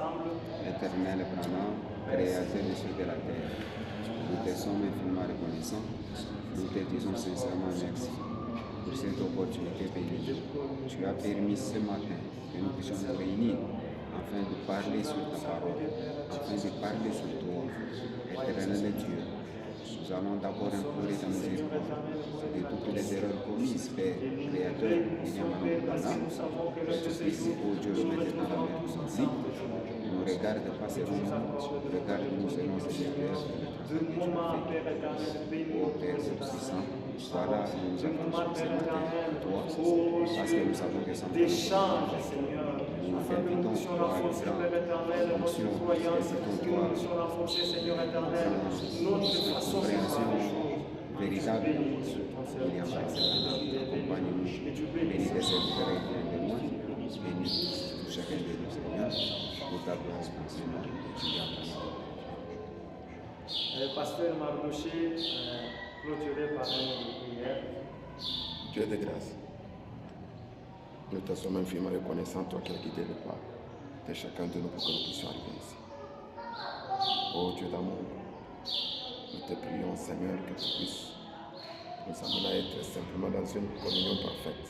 ensemble. Éternel Branham, créateur des cieux et de la terre, nous te sommes infiniment reconnaissants. Nous te disons sincèrement merci pour cette opportunité bénie. Tu as permis ce matin que nous puissions nous réunir afin de parler sur ta parole, afin de parler sur toi, éternel Dieu. Nous allons d'abord implorer ta miséricorde de toutes les erreurs commises, Père, Créateur, William Branham. Je te prie, ô Dieu, le mettre dans la mer aussi. Ne regarde pas seulement nous, regarde-nous selon ses erreurs et le travail que tu as fait. Ô Père Tout-Puissant, voilà, nous nous approchons ce matin de toi, parce que nous savons que sans toi, nous t'invitons à la fonction, véritable, il y a un accompagne-nous, bénis tes serviteurs et bien de loin, bénis tout chacun de nous, Seigneur, pour ta grâce, mon Seigneur, tu y as Pasteur Mardoché, clôturé par une prière. Dieu de grâce, nous te sommes infiniment reconnaissants, toi qui as guidé le pas de chacun de nous pour que nous puissions arriver ici. Ô Dieu d'amour, nous te prions, Seigneur, que tu puisses nous amener à être simplement dans une communion parfaite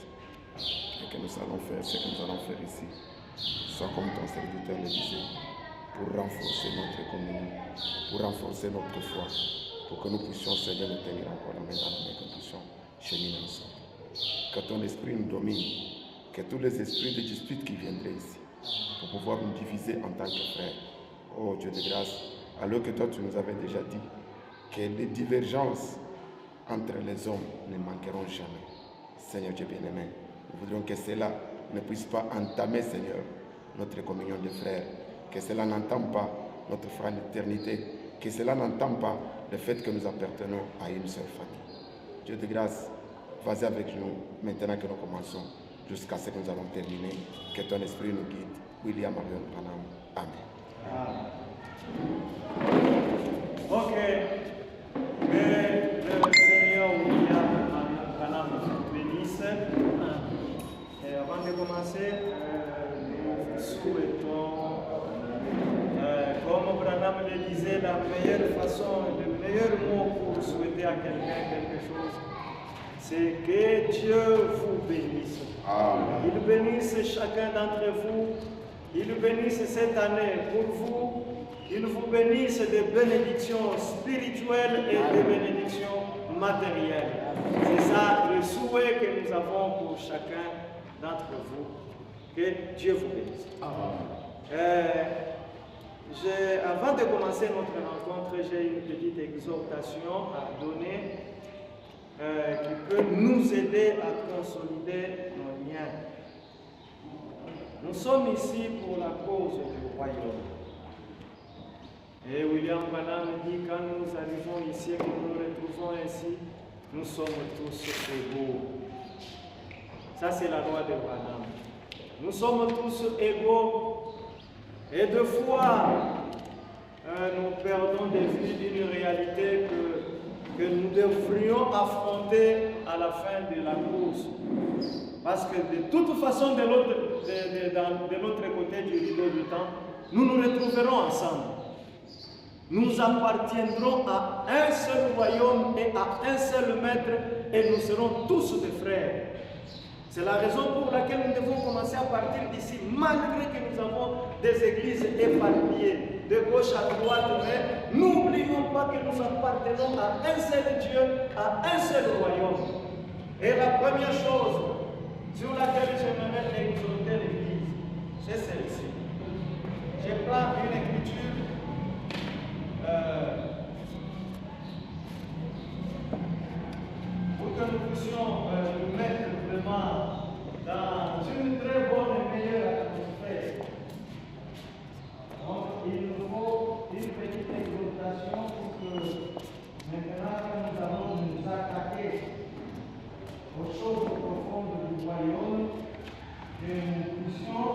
et que nous allons faire ce que nous allons faire ici, soit comme ton serviteur le disait, pour renforcer notre communion, pour renforcer notre foi, pour que nous puissions, Seigneur, nous tenir encore la main dans la main, que nous puissions cheminer ensemble. Que ton esprit nous domine, que tous les esprits de dispute qui viendraient ici, pour pouvoir nous diviser en tant que frères. Oh Dieu de grâce, alors que toi tu nous avais déjà dit que les divergences entre les hommes ne manqueront jamais. Seigneur Dieu bien-aimé, nous voudrions que cela ne puisse pas entamer, Seigneur, notre communion de frères, que cela n'entame pas notre fraternité, que cela n'entame pas le fait que nous appartenons à une seule famille. Dieu de grâce, vas-y avec nous maintenant que nous commençons, jusqu'à ce que nous allons terminer. Que ton esprit nous guide. William Marion Branham. Amen. Ok. Que le Seigneur William Branham nous bénisse. Et avant de commencer, nous souhaitons, comme Branham le disait, la meilleure façon, le meilleur mot pour souhaiter à quelqu'un quelque chose, c'est que Dieu vous bénisse. Amen. Il bénisse chacun d'entre vous. Il bénisse cette année pour vous. Il vous bénisse de bénédictions spirituelles et de bénédictions matérielles. C'est ça le souhait que nous avons pour chacun d'entre vous. Que Dieu vous bénisse. Avant de commencer notre rencontre, j'ai une petite exhortation à donner qui peut nous aider à consolider nos liens. Nous sommes ici pour la cause du royaume. Et William Branham dit, quand nous arrivons ici et que nous nous retrouvons ainsi, nous sommes tous égaux. Ça, c'est la loi de Branham. Nous sommes tous égaux. Et deux fois, nous perdons de vue d'une réalité que nous devrions affronter à la fin de la course. Parce que de toute façon, de l'autre côté du rideau du temps, nous nous retrouverons ensemble. Nous appartiendrons à un seul royaume et à un seul maître, et nous serons tous des frères. C'est la raison pour laquelle nous devons commencer à partir d'ici, malgré que nous avons des églises éparpillées, de gauche à droite, mais n'oublions pas que nous appartenons à un seul Dieu, à un seul royaume. Et la première chose sur laquelle j'aimerais exhorter l'Église, c'est celle-ci. Je prends une écriture pour que nous puissions nous mettre vraiment dans une très bonne et meilleure atmosphère. Donc, il nous faut une petite exhortation pour que maintenant nous allons nous attaquer aux choses profondes du royaume, que nous puissions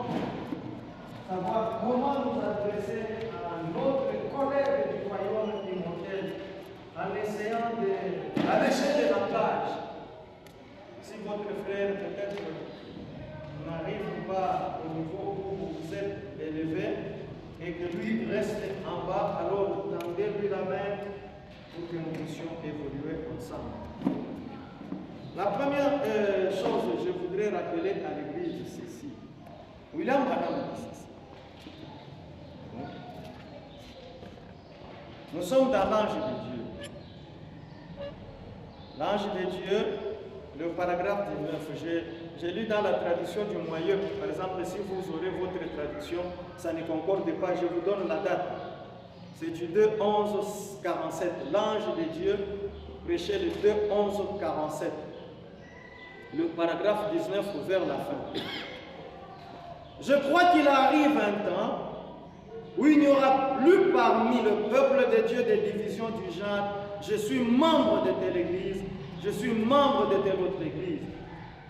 savoir comment nous adresser à notre collègue du royaume immortel en essayant d'alléger de langage. Si votre frère peut-être que lui reste en bas, alors tendez-lui la main pour que nous puissions évoluer ensemble. La première chose, je voudrais rappeler à l'église ceci. William Branham dit ceci. Nous sommes dans l'ange de Dieu. L'ange de Dieu, le paragraphe 19, j'ai lu dans la traduction du Moyeu, par exemple, si vous aurez votre traduction, ça ne concorde pas, je vous donne la date. C'est du 2-11-47. L'ange de Dieu prêchait le 2-11-47. Le paragraphe 19 vers la fin. Je crois qu'il arrive un temps où il n'y aura plus parmi le peuple de Dieu des divisions du genre « Je suis membre de telle église, je suis membre de telle autre église ».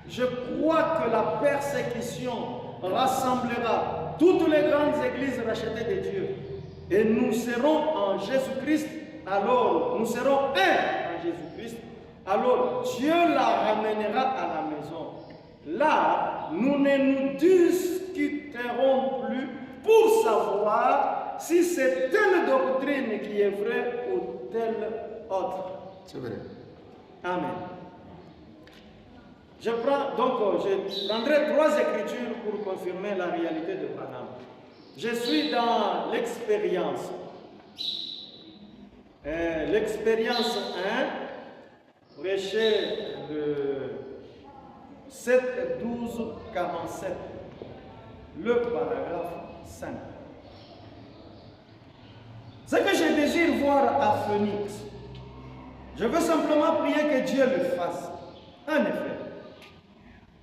Je crois que la persécution rassemblera toutes les grandes églises rachetées de Dieu. Et nous serons en Jésus-Christ, alors nous serons un en Jésus-Christ, alors Dieu la ramènera à la maison. Là, nous ne nous discuterons plus pour savoir si c'est telle doctrine qui est vraie ou telle autre. C'est vrai. Amen. Je prendrai 3 écritures pour confirmer la réalité de Branham. Je suis dans l'expérience. L'expérience 1, prêché de 7-12-47, le paragraphe 5. Ce que je désire voir à Phoenix, je veux simplement prier que Dieu le fasse. En effet,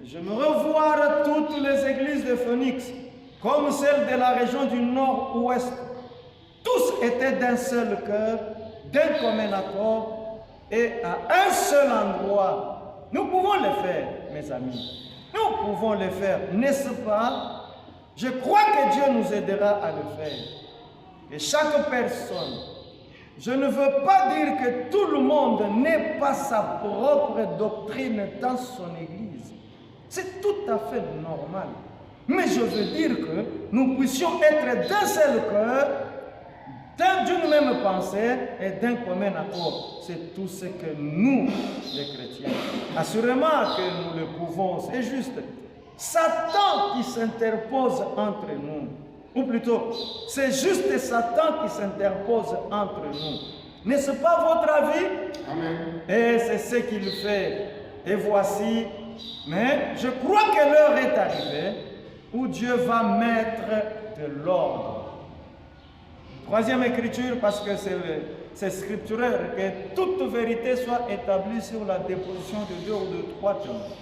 j'aimerais voir toutes les églises de Phoenix, comme celles de la région du nord-ouest. Tous étaient d'un seul cœur, d'un commun accord et à un seul endroit. Nous pouvons le faire, mes amis. Nous pouvons le faire, n'est-ce pas? Je crois que Dieu nous aidera à le faire. Et chaque personne, je ne veux pas dire que tout le monde n'ait pas sa propre doctrine dans son église. C'est tout à fait normal. Mais je veux dire que nous puissions être d'un seul cœur, d'une même pensée et d'un commun accord. C'est tout ce que nous, les chrétiens, assurément que nous le pouvons, c'est juste. Satan qui s'interpose entre nous, ou plutôt, c'est juste Satan qui s'interpose entre nous. N'est-ce pas votre avis? Amen. Et c'est ce qu'il fait. Et voici, mais je crois que l'heure est arrivée où Dieu va mettre de l'ordre. Troisième écriture, parce que c'est scripturaire, que toute vérité soit établie sur la déposition de 2 ou de 3 témoins.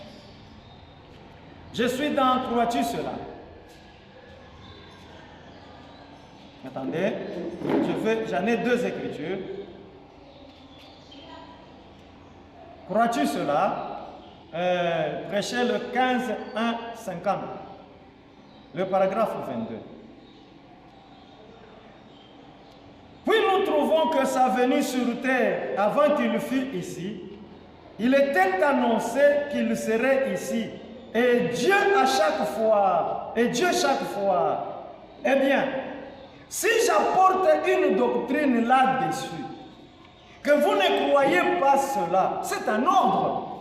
Je suis dans, crois-tu cela? Attendez, j'en ai 2 écritures. Crois-tu cela? Prêchez le 15-1-50, le paragraphe 22. Puis nous trouvons que sa venue sur terre, avant qu'il fût ici, il était annoncé qu'il serait ici. Et Dieu chaque fois, eh bien, si j'apporte une doctrine là-dessus, que vous ne croyez pas cela, c'est un ordre.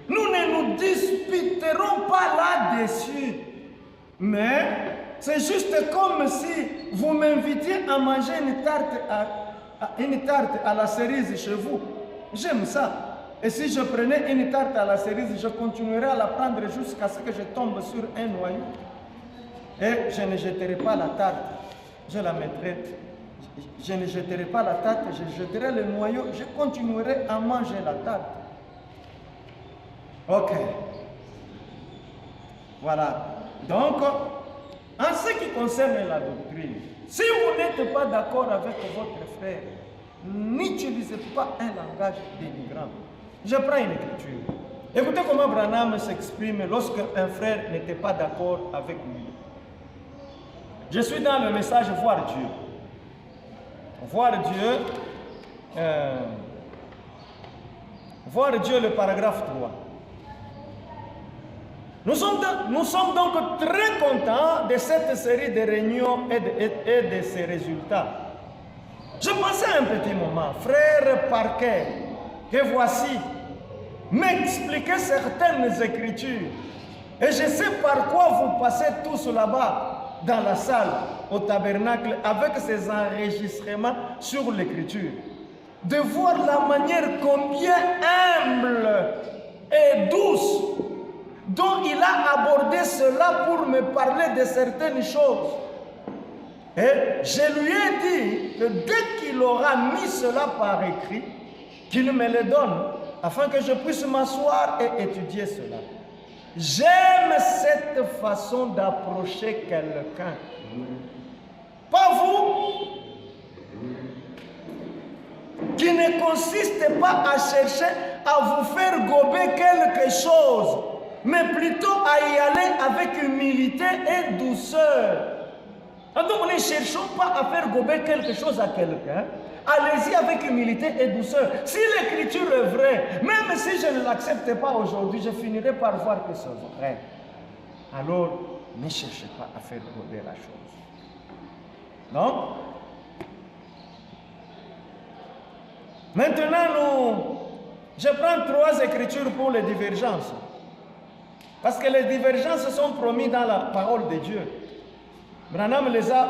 Nous ne nous disputerons pas là-dessus. Mais c'est juste comme si vous m'invitiez à manger une tarte à la cerise chez vous. J'aime ça. Et si je prenais une tarte à la cerise, je continuerais à la prendre jusqu'à ce que je tombe sur un noyau. Et je ne jetterai pas la tarte. Je la mettrai. Je ne jetterai pas la tarte, je jetterai le noyau, je continuerai à manger la tarte. Ok. Voilà. Donc, en ce qui concerne la doctrine, si vous n'êtes pas d'accord avec votre frère, n'utilisez pas un langage dénigrant. Je prends une écriture. Écoutez comment Branham s'exprime lorsque un frère n'était pas d'accord avec lui. Je suis dans le message Voir Dieu. Voir Dieu, Voir Dieu, le paragraphe 3. Nous sommes donc très contents de cette série de réunions et de ces résultats. Je pensais un petit moment, frère Parker, que voici, m'expliquer certaines écritures. Et je sais par quoi vous passez tous là-bas, dans la salle, au tabernacle, avec ces enregistrements sur l'écriture. De voir la manière combien humble et douce dont il a abordé cela pour me parler de certaines choses. Et je lui ai dit que dès qu'il aura mis cela par écrit, qu'il me le donne, afin que je puisse m'asseoir et étudier cela. J'aime cette façon d'approcher quelqu'un. Pas vous, qui ne consiste pas à chercher à vous faire gober quelque chose, mais plutôt à y aller avec humilité et douceur. Donc ne cherchons pas à faire gober quelque chose à quelqu'un. Allez-y avec humilité et douceur. Si l'écriture est vraie, même si je ne l'accepte pas aujourd'hui, je finirai par voir que c'est vrai. Alors, ne cherchez pas à faire gober la chose. Non? Maintenant, je prends 3 écritures pour les divergences. Parce que les divergences sont promises dans la parole de Dieu. Branham les a...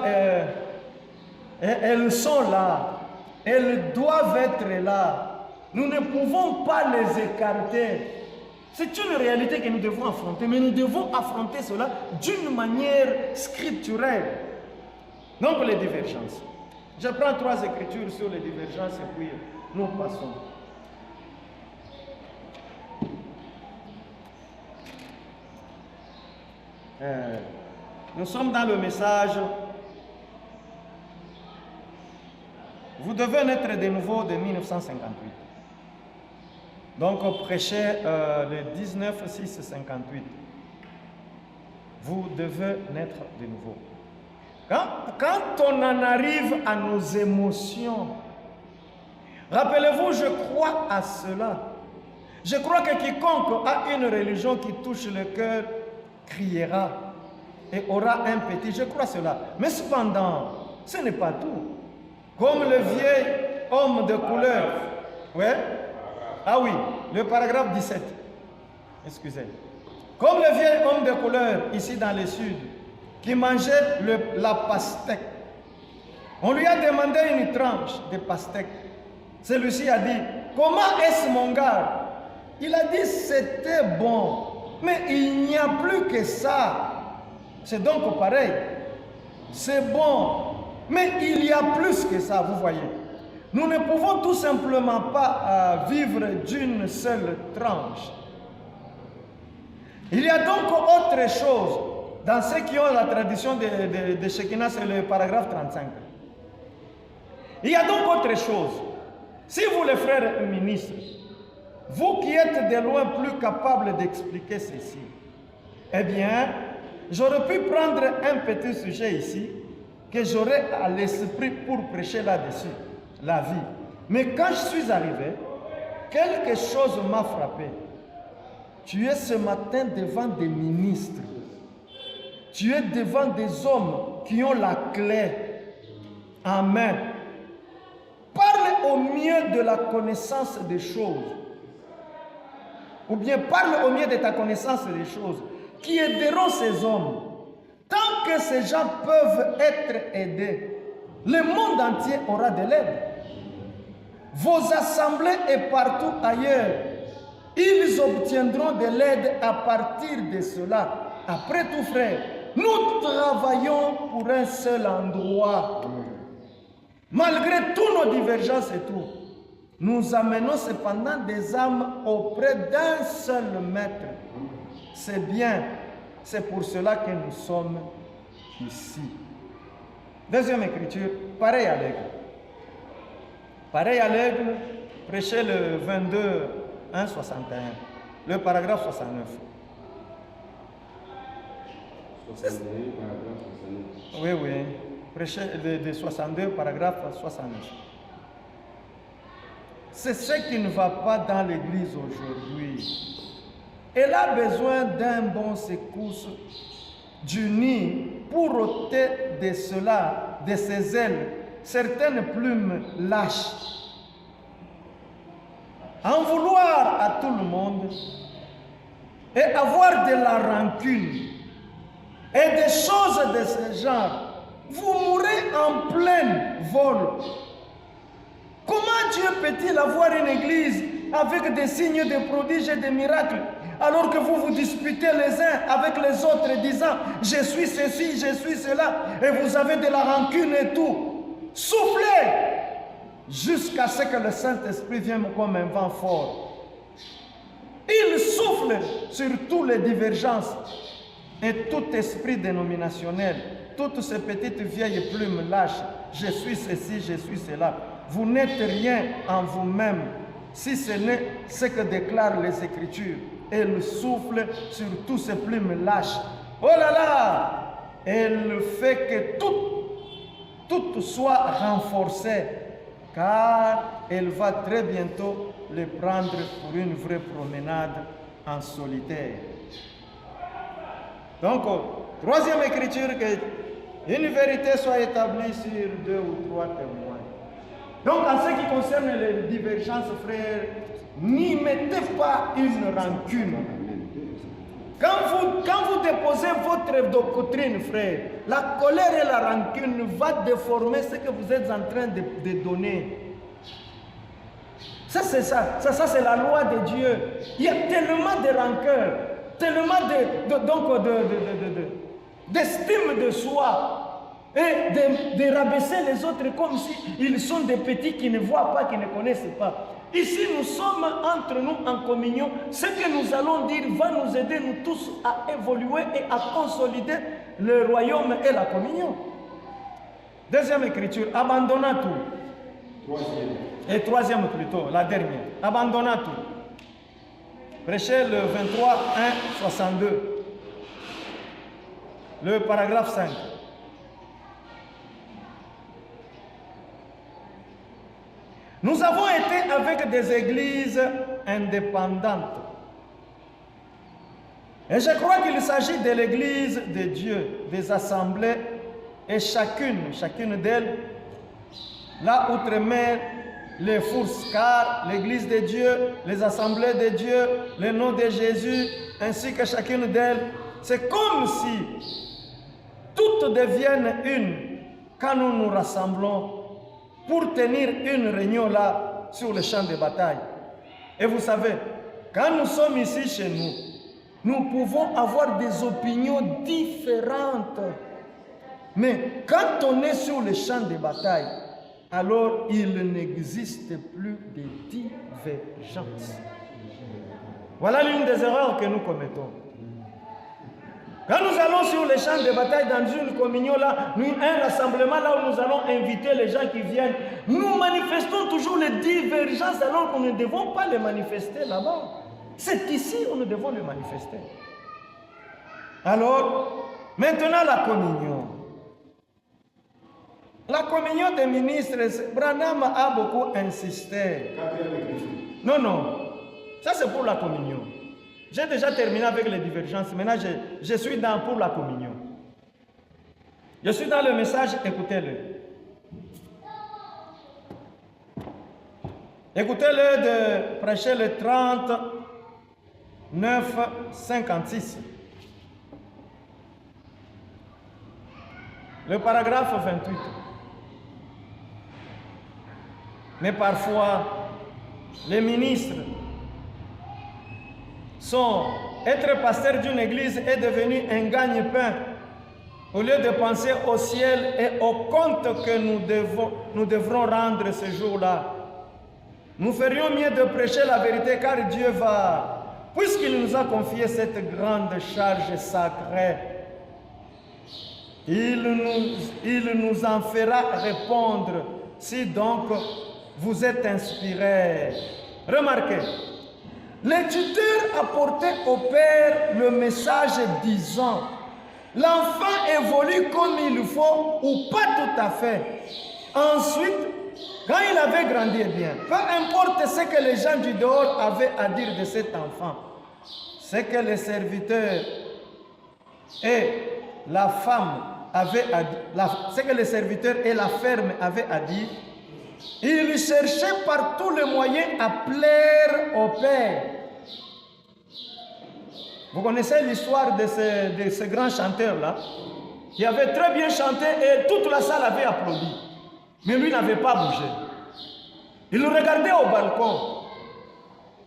elles sont là. Elles doivent être là. Nous ne pouvons pas les écarter. C'est une réalité que nous devons affronter, mais nous devons affronter cela d'une manière scripturelle. Donc les divergences. Je prends 3 écritures sur les divergences et puis nous passons. Nous sommes dans le message. Vous devez naître de nouveau de 1958. Donc, prêchez le 19-6-58. Vous devez naître de nouveau. Quand on en arrive à nos émotions, rappelez-vous, je crois à cela. Je crois que quiconque a une religion qui touche le cœur criera et aura un petit. Je crois cela. Mais cependant, ce n'est pas tout. Comme le vieil homme de couleur. Ouais? Ah oui, le paragraphe 17. Excusez. Comme le vieil homme de couleur, ici dans le sud, qui mangeait la pastèque. On lui a demandé une tranche de pastèque. Celui-ci a dit, comment est-ce mon gars? Il a dit, c'était bon. Mais il n'y a plus que ça. C'est donc pareil. C'est bon. Mais il y a plus que ça, vous voyez. Nous ne pouvons tout simplement pas vivre d'une seule tranche. Il y a donc autre chose. Dans ceux qui ont la tradition de Shekinah, c'est le paragraphe 35. Il y a donc autre chose. Si vous, les frères ministres, vous qui êtes de loin plus capables d'expliquer ceci, eh bien, j'aurais pu prendre un petit sujet ici, que j'aurais à l'esprit pour prêcher là-dessus, la vie. Mais quand je suis arrivé, quelque chose m'a frappé. Tu es ce matin devant des ministres. Tu es devant des hommes qui ont la clé en main. Parle au mieux de la connaissance des choses. Ou bien parle au mieux de ta connaissance des choses qui aideront ces hommes. Tant que ces gens peuvent être aidés, le monde entier aura de l'aide. Vos assemblées et partout ailleurs, ils obtiendront de l'aide à partir de cela. Après tout, frère, nous travaillons pour un seul endroit. Malgré toutes nos divergences et tout, nous amenons cependant des âmes auprès d'un seul maître. C'est bien. C'est pour cela que nous sommes ici. Deuxième écriture, pareil à l'aigle. Pareil à l'aigle, prêchez le 22, 1, 61, le paragraphe 69. 62, paragraphe 69. Oui, oui. Prêchez de 62, paragraphe 69. C'est ce qui ne va pas dans l'église aujourd'hui. Elle a besoin d'un bon secousse du nid pour ôter de cela, de ses ailes, certaines plumes lâches. En vouloir à tout le monde et avoir de la rancune et des choses de ce genre, vous mourrez en plein vol. Comment Dieu peut-il avoir une église avec des signes, des prodiges et des miracles, alors que vous vous disputez les uns avec les autres, disant « je suis ceci, je suis cela », et vous avez de la rancune et tout. Soufflez jusqu'à ce que le Saint-Esprit vienne comme un vent fort. Il souffle sur toutes les divergences et tout esprit dénominationnel, toutes ces petites vieilles plumes lâches. Je suis ceci, je suis cela. Vous n'êtes rien en vous-même, si ce n'est ce que déclarent les Écritures. Elle souffle sur toutes ces plumes lâches. Oh là là! Elle fait que tout soit renforcé, car elle va très bientôt les prendre pour une vraie promenade en solitaire. Donc, troisième écriture, que une vérité soit établie sur 2 ou 3 témoins. Donc, en ce qui concerne les divergences, frères, n'y mettez pas une rancune. Quand vous déposez votre doctrine, frère, la colère et la rancune vont déformer ce que vous êtes en train de donner. Ça, c'est ça. Ça, c'est la loi de Dieu. Il y a tellement de rancœur, tellement d'estime de soi, et de rabaisser les autres comme s'ils sont des petits qui ne voient pas, qui ne connaissent pas. Ici, nous sommes entre nous en communion. Ce que nous allons dire va nous aider, nous tous, à évoluer et à consolider le royaume et la communion. Deuxième écriture, abandonnant tout. Et troisième plutôt, la dernière. Abandonnant tout. Prêchez le 23, 1, 62. Le paragraphe 5. Nous avons été avec des églises indépendantes. Et je crois qu'il s'agit de l'église de Dieu, des assemblées, et chacune d'elles, là outre-mer, les fourses, car l'église de Dieu, les assemblées de Dieu, le nom de Jésus, ainsi que chacune d'elles, c'est comme si toutes deviennent une quand nous nous rassemblons pour tenir une réunion là sur le champ de bataille. Et vous savez, quand nous sommes ici chez nous, nous pouvons avoir des opinions différentes. Mais quand on est sur le champ de bataille, alors il n'existe plus de divergence. Voilà l'une des erreurs que nous commettons. Quand nous allons sur les champs de bataille dans une communion là, un rassemblement là où nous allons inviter les gens qui viennent, nous manifestons toujours les divergences alors qu'on ne devons pas les manifester là-bas. C'est ici où nous devons les manifester. Alors, maintenant la communion. La communion des ministres, Branham a beaucoup insisté. Non, ça c'est pour la communion. J'ai déjà terminé avec les divergences. Maintenant, je suis pour la communion. Je suis dans le message, écoutez-le. Écoutez-le de prêcher le 39, 56. Le paragraphe 28. Mais parfois, les ministres être pasteur d'une église est devenu un gagne-pain au lieu de penser au ciel et au compte que nous devrons rendre ce jour-là. Nous ferions mieux de prêcher la vérité car Dieu va, puisqu'il nous a confié cette grande charge sacrée, il nous en fera répondre si donc vous êtes inspirés. Remarquez, l'éditeur apportait au Père le message disant « L'enfant évolue comme il faut ou pas tout à fait. » Ensuite, quand il avait grandi bien, peu importe ce que les gens du dehors avaient à dire de cet enfant, ce que les serviteurs et la femme avaient à dire, ce que les serviteurs et la ferme avaient à dire, il cherchait par tous les moyens à plaire au Père. Vous connaissez l'histoire de ce grand chanteur-là, qui avait très bien chanté et toute la salle avait applaudi. Mais lui n'avait pas bougé. Il regardait au balcon.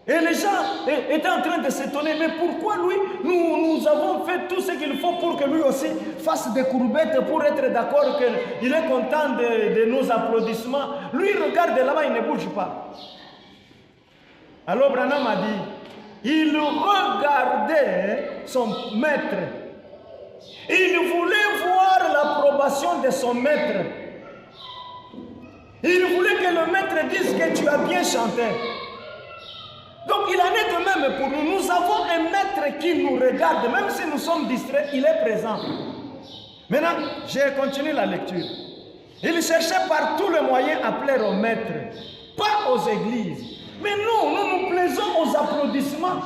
Et les gens étaient en train de s'étonner. Mais pourquoi lui, nous avons fait tout ce qu'il faut pour que lui aussi fasse des courbettes pour être d'accord qu'il est content de nos applaudissements. Lui, il regarde là-bas, il ne bouge pas. Alors Branham a dit, il regardait son maître. Il voulait voir l'approbation de son maître. Il voulait que le maître dise que tu as bien chanté. Donc il en est de même pour nous. Nous avons un maître qui nous regarde, même si nous sommes distraits, il est présent. Maintenant, je continue la lecture. Il cherchait par tous les moyens à plaire au maître, pas aux églises. Mais nous plaisons aux applaudissements.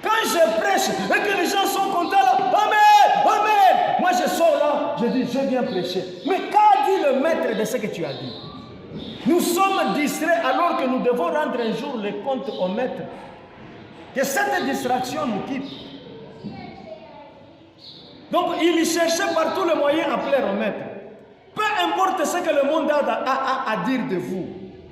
Quand je prêche et que les gens sont contents là, Amen, Amen. Moi je sors là, je dis, je viens prêcher. Mais qu'a dit le maître de ce que tu as dit? Nous sommes distraits alors que nous devons rendre un jour les comptes au maître. Que cette distraction nous quitte. Donc il cherchait par tous les moyens à plaire au maître. Peu importe ce que le monde a à dire de vous.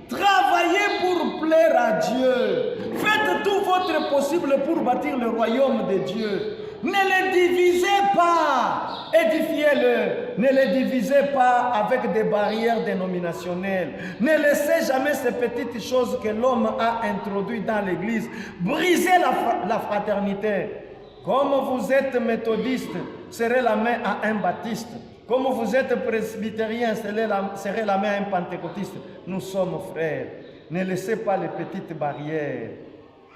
Travaillez pour plaire à Dieu. Faites tout votre possible pour bâtir le royaume de Dieu. Ne les divisez pas. Édifiez-le. Ne les divisez pas avec des barrières dénominationnelles. Ne laissez jamais ces petites choses que l'homme a introduites dans l'église. Brisez la fraternité. Comme vous êtes méthodiste, serrez la main à un baptiste. Comme vous êtes presbytérien, serrez la main à un pentecôtiste. Nous sommes frères. Ne laissez pas les petites barrières.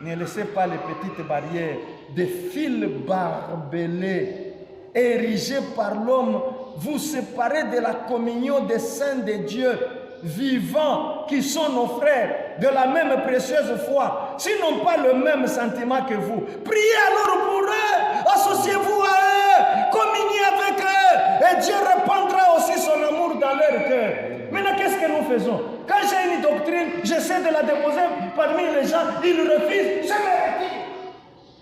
Ne laissez pas les petites barrières. Des fils barbelés, érigés par l'homme, vous séparer de la communion des saints de Dieu, vivants, qui sont nos frères, de la même précieuse foi, s'ils n'ont pas le même sentiment que vous. Priez alors pour eux, associez-vous à eux, communiez avec eux, et Dieu répandra aussi son amour dans leur cœur. Maintenant, qu'est-ce que nous faisons? Quand j'ai une doctrine, j'essaie de la déposer parmi les gens, ils refusent, je me retire.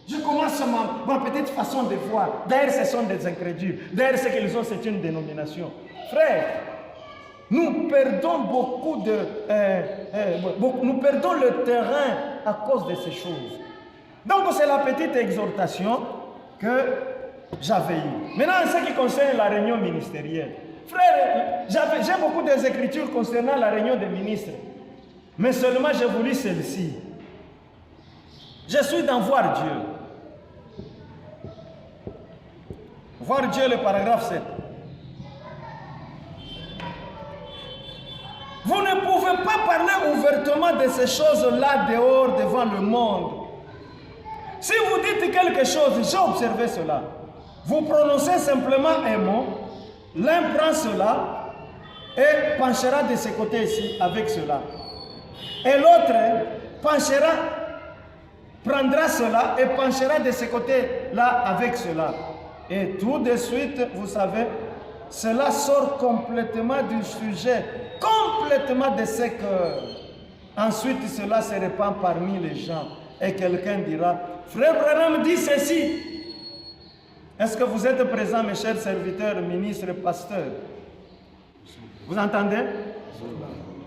Je commence ma petite façon de voir. D'ailleurs, ce sont des incrédules. D'ailleurs, ce qu'ils ont, c'est une dénomination. Frère, nous perdons nous perdons le terrain à cause de ces choses. Donc, c'est la petite exhortation que j'avais eue. Maintenant, en ce qui concerne la réunion ministérielle. Frère, j'ai beaucoup des écritures concernant la réunion des ministres. Mais seulement j'ai voulu celle-ci. Je suis dans Voir Dieu. Voir Dieu, le paragraphe 7. Vous ne pouvez pas parler ouvertement de ces choses-là dehors devant le monde. Si vous dites quelque chose, j'ai observé cela. Vous prononcez simplement un mot, l'un prend cela et penchera de ce côté ici avec cela. Et l'autre prendra cela et penchera de ce côté-là avec cela. Et tout de suite, vous savez, cela sort complètement du sujet, complètement de ce cœurs. Ensuite, cela se répand parmi les gens. Et quelqu'un dira, Frère Branham dit ceci. Est-ce que vous êtes présents, mes chers serviteurs, ministres, pasteurs? Vous entendez?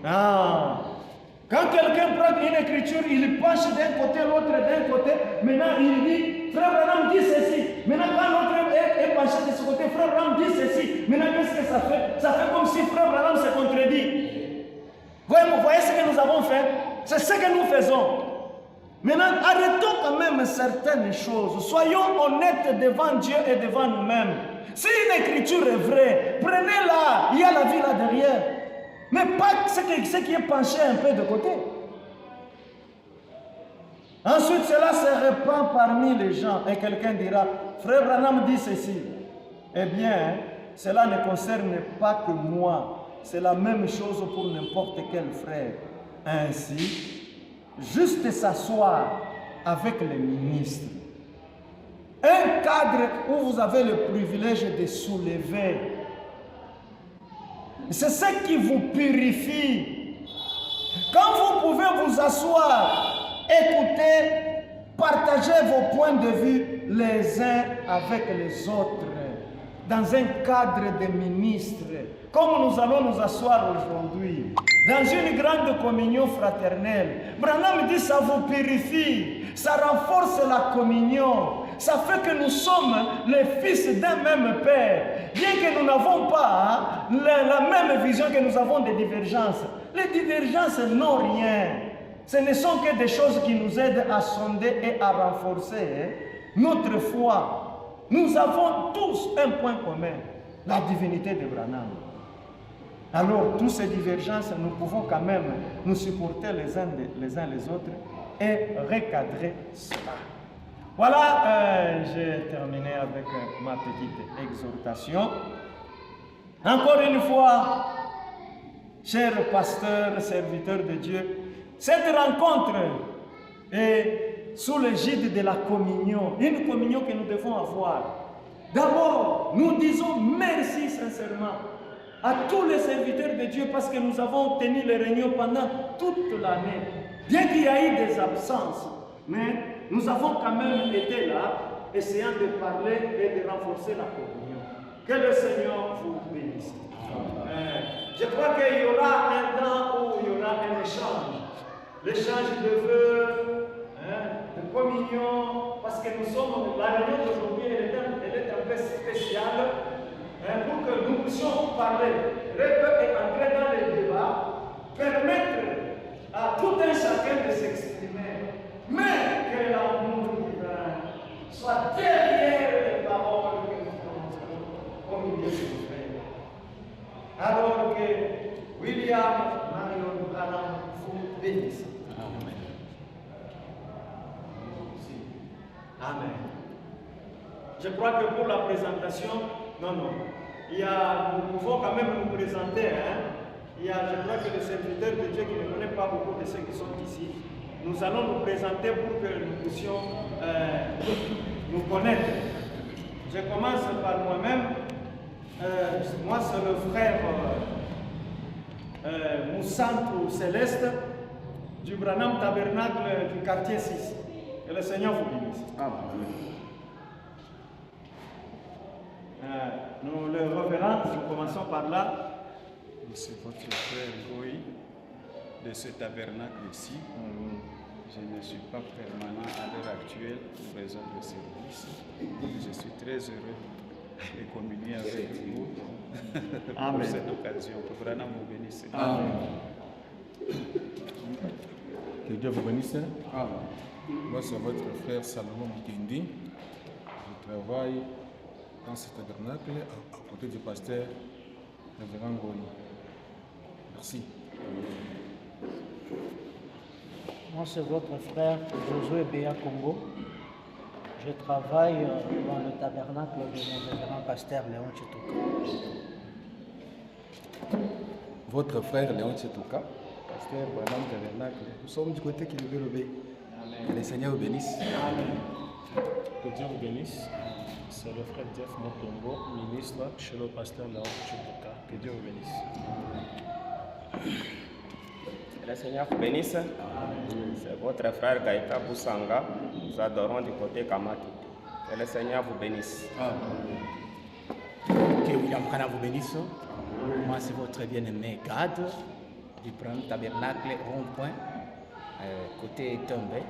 Ah. Quand quelqu'un prend une écriture, il penche d'un côté, l'autre d'un côté. Maintenant, il dit, Frère Branham dit ceci. Maintenant, quand l'autre est penché de ce côté, Frère Branham dit ceci. Maintenant, qu'est-ce que ça fait? Ça fait comme si Frère Branham se contredit. Vous voyez ce que nous avons fait? C'est ce que nous faisons. Maintenant, arrêtons quand même certaines choses. Soyons honnêtes devant Dieu et devant nous-mêmes. Si une écriture est vraie, prenez-la. Il y a la vie là derrière. Mais pas ce qui est penché un peu de côté. Ensuite, cela se répand parmi les gens. Et quelqu'un dira, Frère Branham dit ceci. Eh bien, cela ne concerne pas que moi. C'est la même chose pour n'importe quel frère. Ainsi, juste s'asseoir avec les ministres Un cadre où vous avez le privilège de soulever. C'est ce qui vous purifie. Quand vous pouvez vous asseoir, écouter, partager vos points de vue les uns avec les autres, dans un cadre de ministres, comme nous allons nous asseoir aujourd'hui, dans une grande communion fraternelle. Branham dit ça vous purifie, ça renforce la communion, ça fait que nous sommes les fils d'un même Père. Bien que nous n'avons pas la même vision, que nous avons des divergences. Les divergences n'ont rien. Ce ne sont que des choses qui nous aident à sonder et à renforcer notre foi. Nous avons tous un point commun, la divinité de Branham. Alors, toutes ces divergences, nous pouvons quand même nous supporter les uns les autres et recadrer cela. Voilà, j'ai terminé avec ma petite exhortation. Encore une fois, chers pasteurs, serviteurs de Dieu, cette rencontre est sous l'égide de la communion, une communion que nous devons avoir. D'abord, nous disons merci sincèrement à tous les serviteurs de Dieu parce que nous avons tenu les réunions pendant toute l'année. Bien qu'il y ait eu des absences, mais nous avons quand même été là, essayant de parler et de renforcer la communion. Que le Seigneur vous bénisse. Je crois qu'il y aura un temps où il y aura un échange. L'échange de vœux, de communion, parce que nous sommes, la réunion d'aujourd'hui, elle est un peu spéciale, pour que nous puissions parler. Et entrer dans les débats, permettre à tout un chacun de s'exprimer, mais que l'amour divin soit derrière les paroles que nous prononçons au milieu de nos frères. Alors que William Marion Branham vous bénisse. Amen. Je crois que pour la présentation, nous pouvons quand même nous présenter. Je crois que les serviteurs de Dieu qui ne connaissent pas beaucoup de ceux qui sont ici, nous allons nous présenter pour que nous puissions nous connaître. Je commence par moi-même. Moi, c'est le frère Moussantou Céleste du Branham Tabernacle du quartier 6. Que le Seigneur vous bénisse. Nous le reverrons, nous commençons par là. C'est votre frère Goï de ce tabernacle-ci. Je ne suis pas permanent à l'heure actuelle en raison de service. Je suis très heureux de communier avec vous pour cette occasion. Que Branham vous bénisse. Amen. Que Dieu vous bénisse. Moi, c'est votre frère Salomon Mikendi. Je travaille dans ce tabernacle à côté du pasteur Révérend Goï. Merci. Moi, c'est votre frère Josué Béa Congo. Je travaille dans le tabernacle de mon révérend pasteur Léon Chitouka. Votre frère Léon Chitouka, pasteur Branham Tabernacle. Nous sommes du côté qui le Lobé. Que le Seigneur vous bénisse. Amen. Que Dieu vous bénisse. C'est le frère Jeff Motongo, ministre chez le pasteur Léon Chitouka. Que Dieu vous bénisse. Que le Seigneur vous bénisse. C'est votre frère Gaïta Boussanga. Nous adorons du côté Kamatu. Que le Seigneur vous bénisse. Que William Branham vous bénisse. Moi, c'est votre bien-aimé Gad du Branham Tabernacle rond-point, côté Tombé,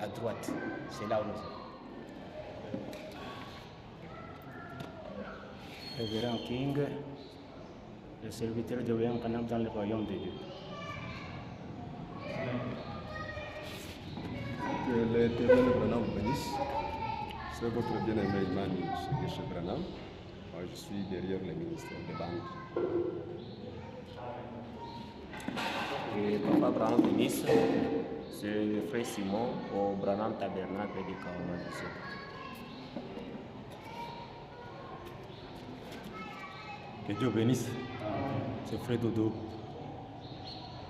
à droite. C'est là où nous sommes. Révérend King, le serviteur de William Branham dans le royaume de Dieu. Que l'Éternel Branham vous bénisse. C'est votre bien-aimé Imani chez Branham. Moi, je suis derrière le ministère des banques. Que Papa Branham vous bénisse. C'est le frère Simon au Branham Tabernacle du Kawamatisse. Que Dieu bénisse. C'est frère Dodo,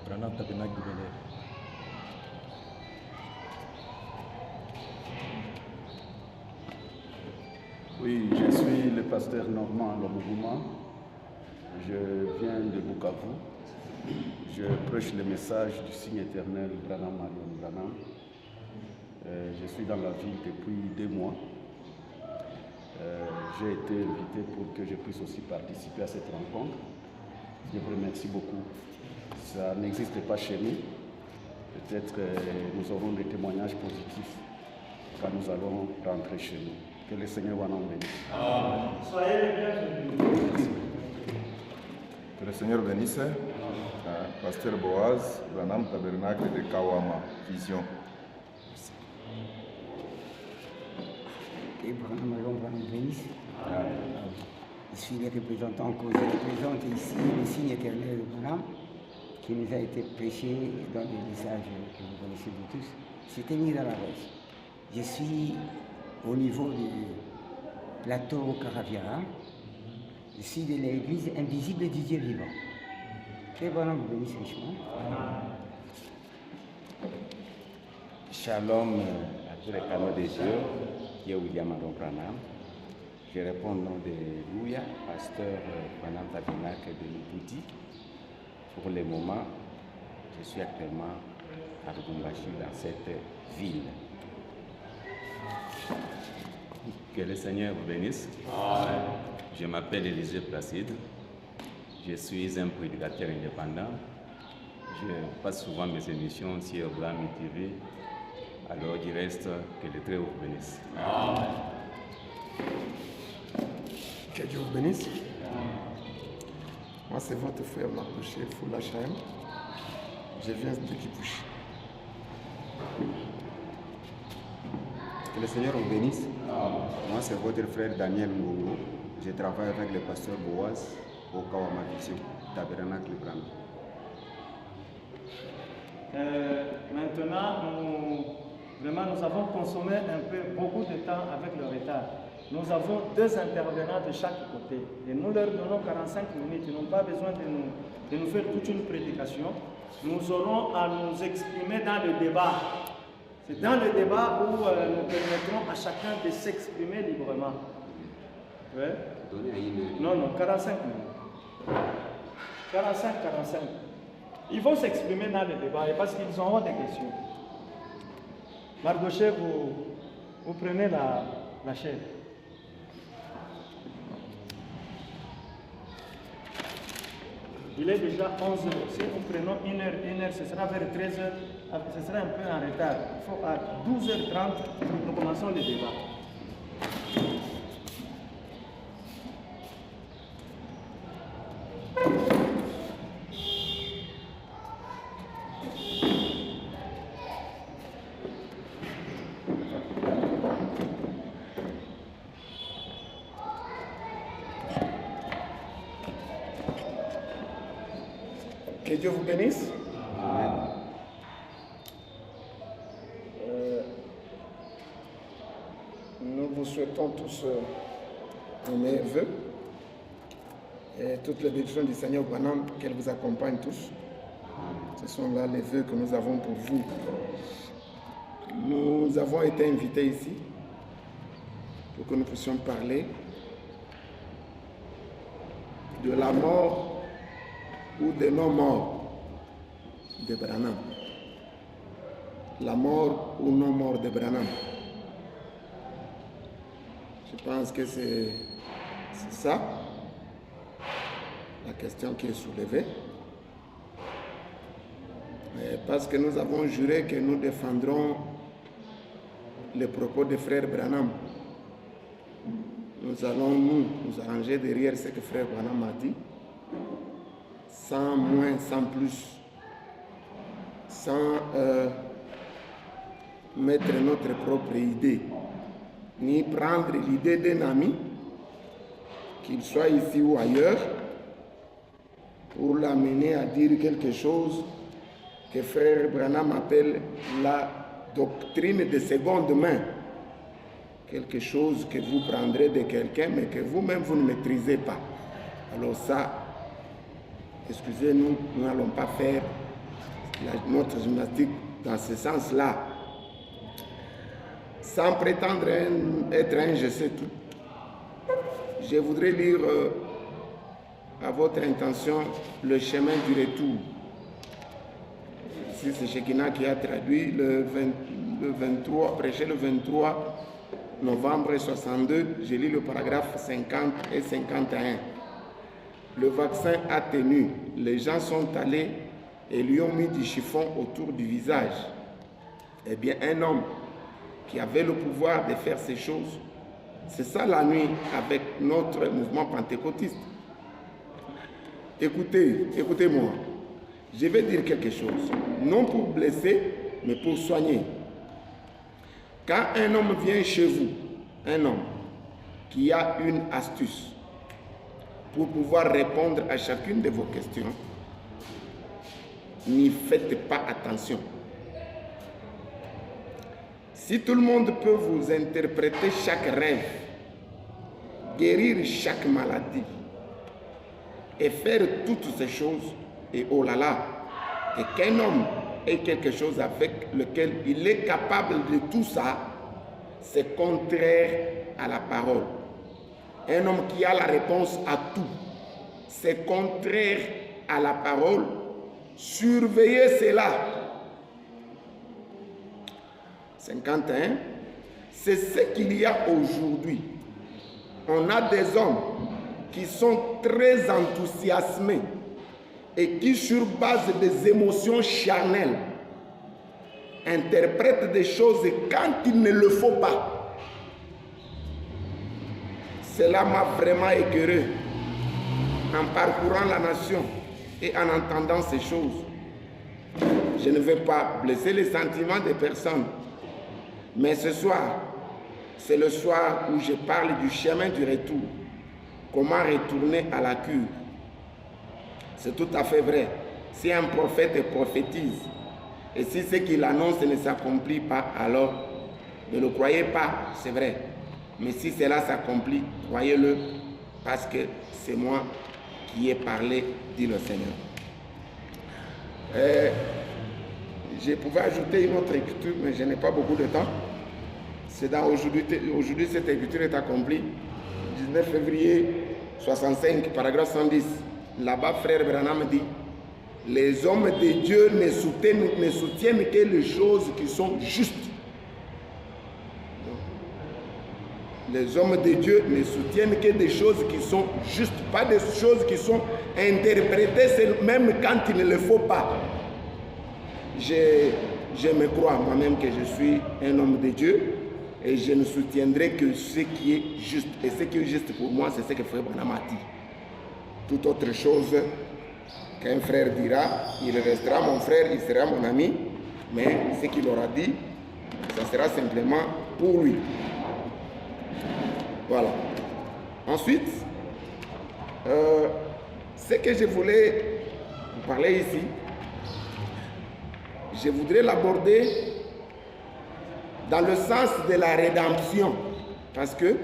Branham Tabernacle du Bénin. Oui, je suis le pasteur Normand Lomougouma. Je viens de Bukavu. Je prêche le message du signe éternel Branham Marion Branham. Je suis dans la ville depuis 2 mois. J'ai été invité pour que je puisse aussi participer à cette rencontre. Je vous remercie beaucoup. Ça n'existe pas chez nous. Peut-être nous aurons des témoignages positifs quand nous allons rentrer chez nous. Que le Seigneur va nous bénisse. Soyez les bienvenus. Que le Seigneur bénisse. Pasteur Boaz, Branham Tabernacle de Kawama, Vision. Que Branham bénisse. Je suis le représentant que je représente ici, le signe éternel de Branham, qui nous a été prêché dans le message que vous connaissez vous tous. C'était mis dans la rose. Je suis au niveau du plateau Caraviara. Je suis de l'église invisible du Dieu vivant. Que Branham vous bénisse richement. Shalom à tous les canaux de Dieu, qui est William Aron Branham. Je réponds au nom de Louia, pasteur Branham Tabernacle de Lubudi. Pour le moment, je suis actuellement à Lubumbashi, dans cette ville. Que le Seigneur vous bénisse. Je m'appelle Élisée Placide. Je suis un prédicateur indépendant. Je passe souvent mes émissions sur Blanc TV. Alors il reste que le Très-Haut vous bénisse. Que Dieu vous bénisse. Moi, c'est votre frère Marcoché Foulachem. Je viens de Kipouchi. Que le Seigneur vous bénisse. Moi, c'est votre frère Daniel Ngongo. Je travaille avec le pasteur Boaz au Kawama Vision, Tabernacle Branham. Maintenant, nous avons consommé beaucoup de temps avec le retard. Nous avons 2 intervenants de chaque côté et nous leur donnons 45 minutes. Ils n'ont pas besoin de nous faire toute une prédication. Nous aurons à nous exprimer dans le débat. C'est dans le débat où nous permettrons à chacun de s'exprimer librement. Ouais. Non, 45 minutes. 45. Ils vont s'exprimer dans le débat parce qu'ils auront des questions. Margoché, vous prenez la chaise. Il est déjà 11 h. Si nous prenons 1 heure, ce sera vers 13 h. Ce sera un peu en retard. Il faut à 12h30, nous commençons le débat. Que Dieu vous bénisse. Nous vous souhaitons tous nos meilleurs vœux et toutes les bénédictions du Seigneur Branham, qu'elle vous accompagne tous. Ce sont là les vœux que nous avons pour vous. Nous avons été invités ici pour que nous puissions parler de la mort ou de non-mort de Branham. La mort ou non-mort de Branham. Je pense que c'est ça la question qui est soulevée. Parce que nous avons juré que nous défendrons les propos de frère Branham. Nous allons nous arranger derrière ce que frère Branham a dit, sans moins, sans plus, sans mettre notre propre idée, ni prendre l'idée d'un ami, qu'il soit ici ou ailleurs, pour l'amener à dire quelque chose que frère Branham appelle la doctrine de seconde main. Quelque chose que vous prendrez de quelqu'un, mais que vous-même vous ne maîtrisez pas. Alors ça, excusez-nous, nous n'allons pas faire notre gymnastique dans ce sens-là. Sans prétendre être un je sais tout, je voudrais lire à votre intention le chemin du retour. Ici, c'est Shekinah qui a traduit le 23, prêché le 23 novembre 62. Je lis le paragraphe 50 et 51. Le vaccin a tenu. Les gens sont allés et lui ont mis du chiffon autour du visage. Eh bien, un homme qui avait le pouvoir de faire ces choses, c'est ça la nuit avec notre mouvement pentecôtiste. Écoutez-moi. Je vais dire quelque chose, non pour blesser, mais pour soigner. Quand un homme vient chez vous, un homme qui a une astuce pour pouvoir répondre à chacune de vos questions, n'y faites pas attention. Si tout le monde peut vous interpréter chaque rêve, guérir chaque maladie et faire toutes ces choses, et oh là là, et qu'un homme ait quelque chose avec lequel il est capable de tout ça, c'est contraire à la parole. Un homme qui a la réponse à tout, c'est contraire à la parole. Surveillez cela. 51, c'est ce qu'il y a aujourd'hui. On a des hommes qui sont très enthousiasmés et qui, sur base des émotions charnelles, interprètent des choses quand il ne le faut pas. Cela m'a vraiment écœuré en parcourant la nation et en entendant ces choses. Je ne vais pas blesser les sentiments des personnes, mais ce soir, c'est le soir où je parle du chemin du retour. Comment retourner à la cure? C'est tout à fait vrai. Si un prophète prophétise, et si ce qu'il annonce ne s'accomplit pas, alors ne le croyez pas, c'est vrai. Mais si cela s'accomplit, croyez-le, parce que c'est moi qui ai parlé, dit le Seigneur. Je pouvais ajouter une autre écriture, mais je n'ai pas beaucoup de temps. C'est dans aujourd'hui cette écriture est accomplie. 19 février 65, paragraphe 110. Là-bas, frère Branham dit, les hommes de Dieu ne soutiennent que les choses qui sont justes. Les hommes de Dieu ne soutiennent que des choses qui sont justes, pas des choses qui sont interprétées même quand il ne le faut pas. Je me crois moi-même que je suis un homme de Dieu et je ne soutiendrai que ce qui est juste. Et ce qui est juste pour moi, c'est ce que frère Branham a dit. Toute autre chose qu'un frère dira, il restera mon frère, il sera mon ami, mais ce qu'il aura dit, ça sera simplement pour lui. Voilà. Ensuite, ce que je voulais vous parler ici, je voudrais l'aborder dans le sens de la rédemption, parce que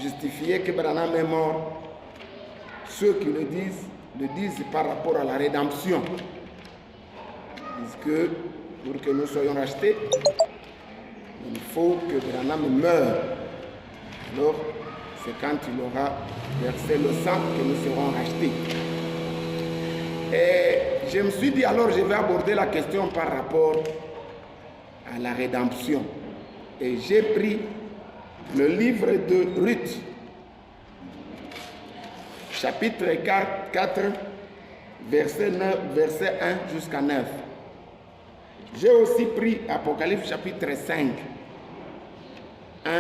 justifier que Branham est mort, ceux qui le disent par rapport à la rédemption. Ils disent que pour que nous soyons rachetés, il faut que Branham meure. Alors, c'est quand il aura versé le sang que nous serons rachetés. Et je me suis dit, alors je vais aborder la question par rapport à la rédemption. Et j'ai pris le livre de Ruth, chapitre 4, verset 1 jusqu'à 9. J'ai aussi pris Apocalypse chapitre 5, 1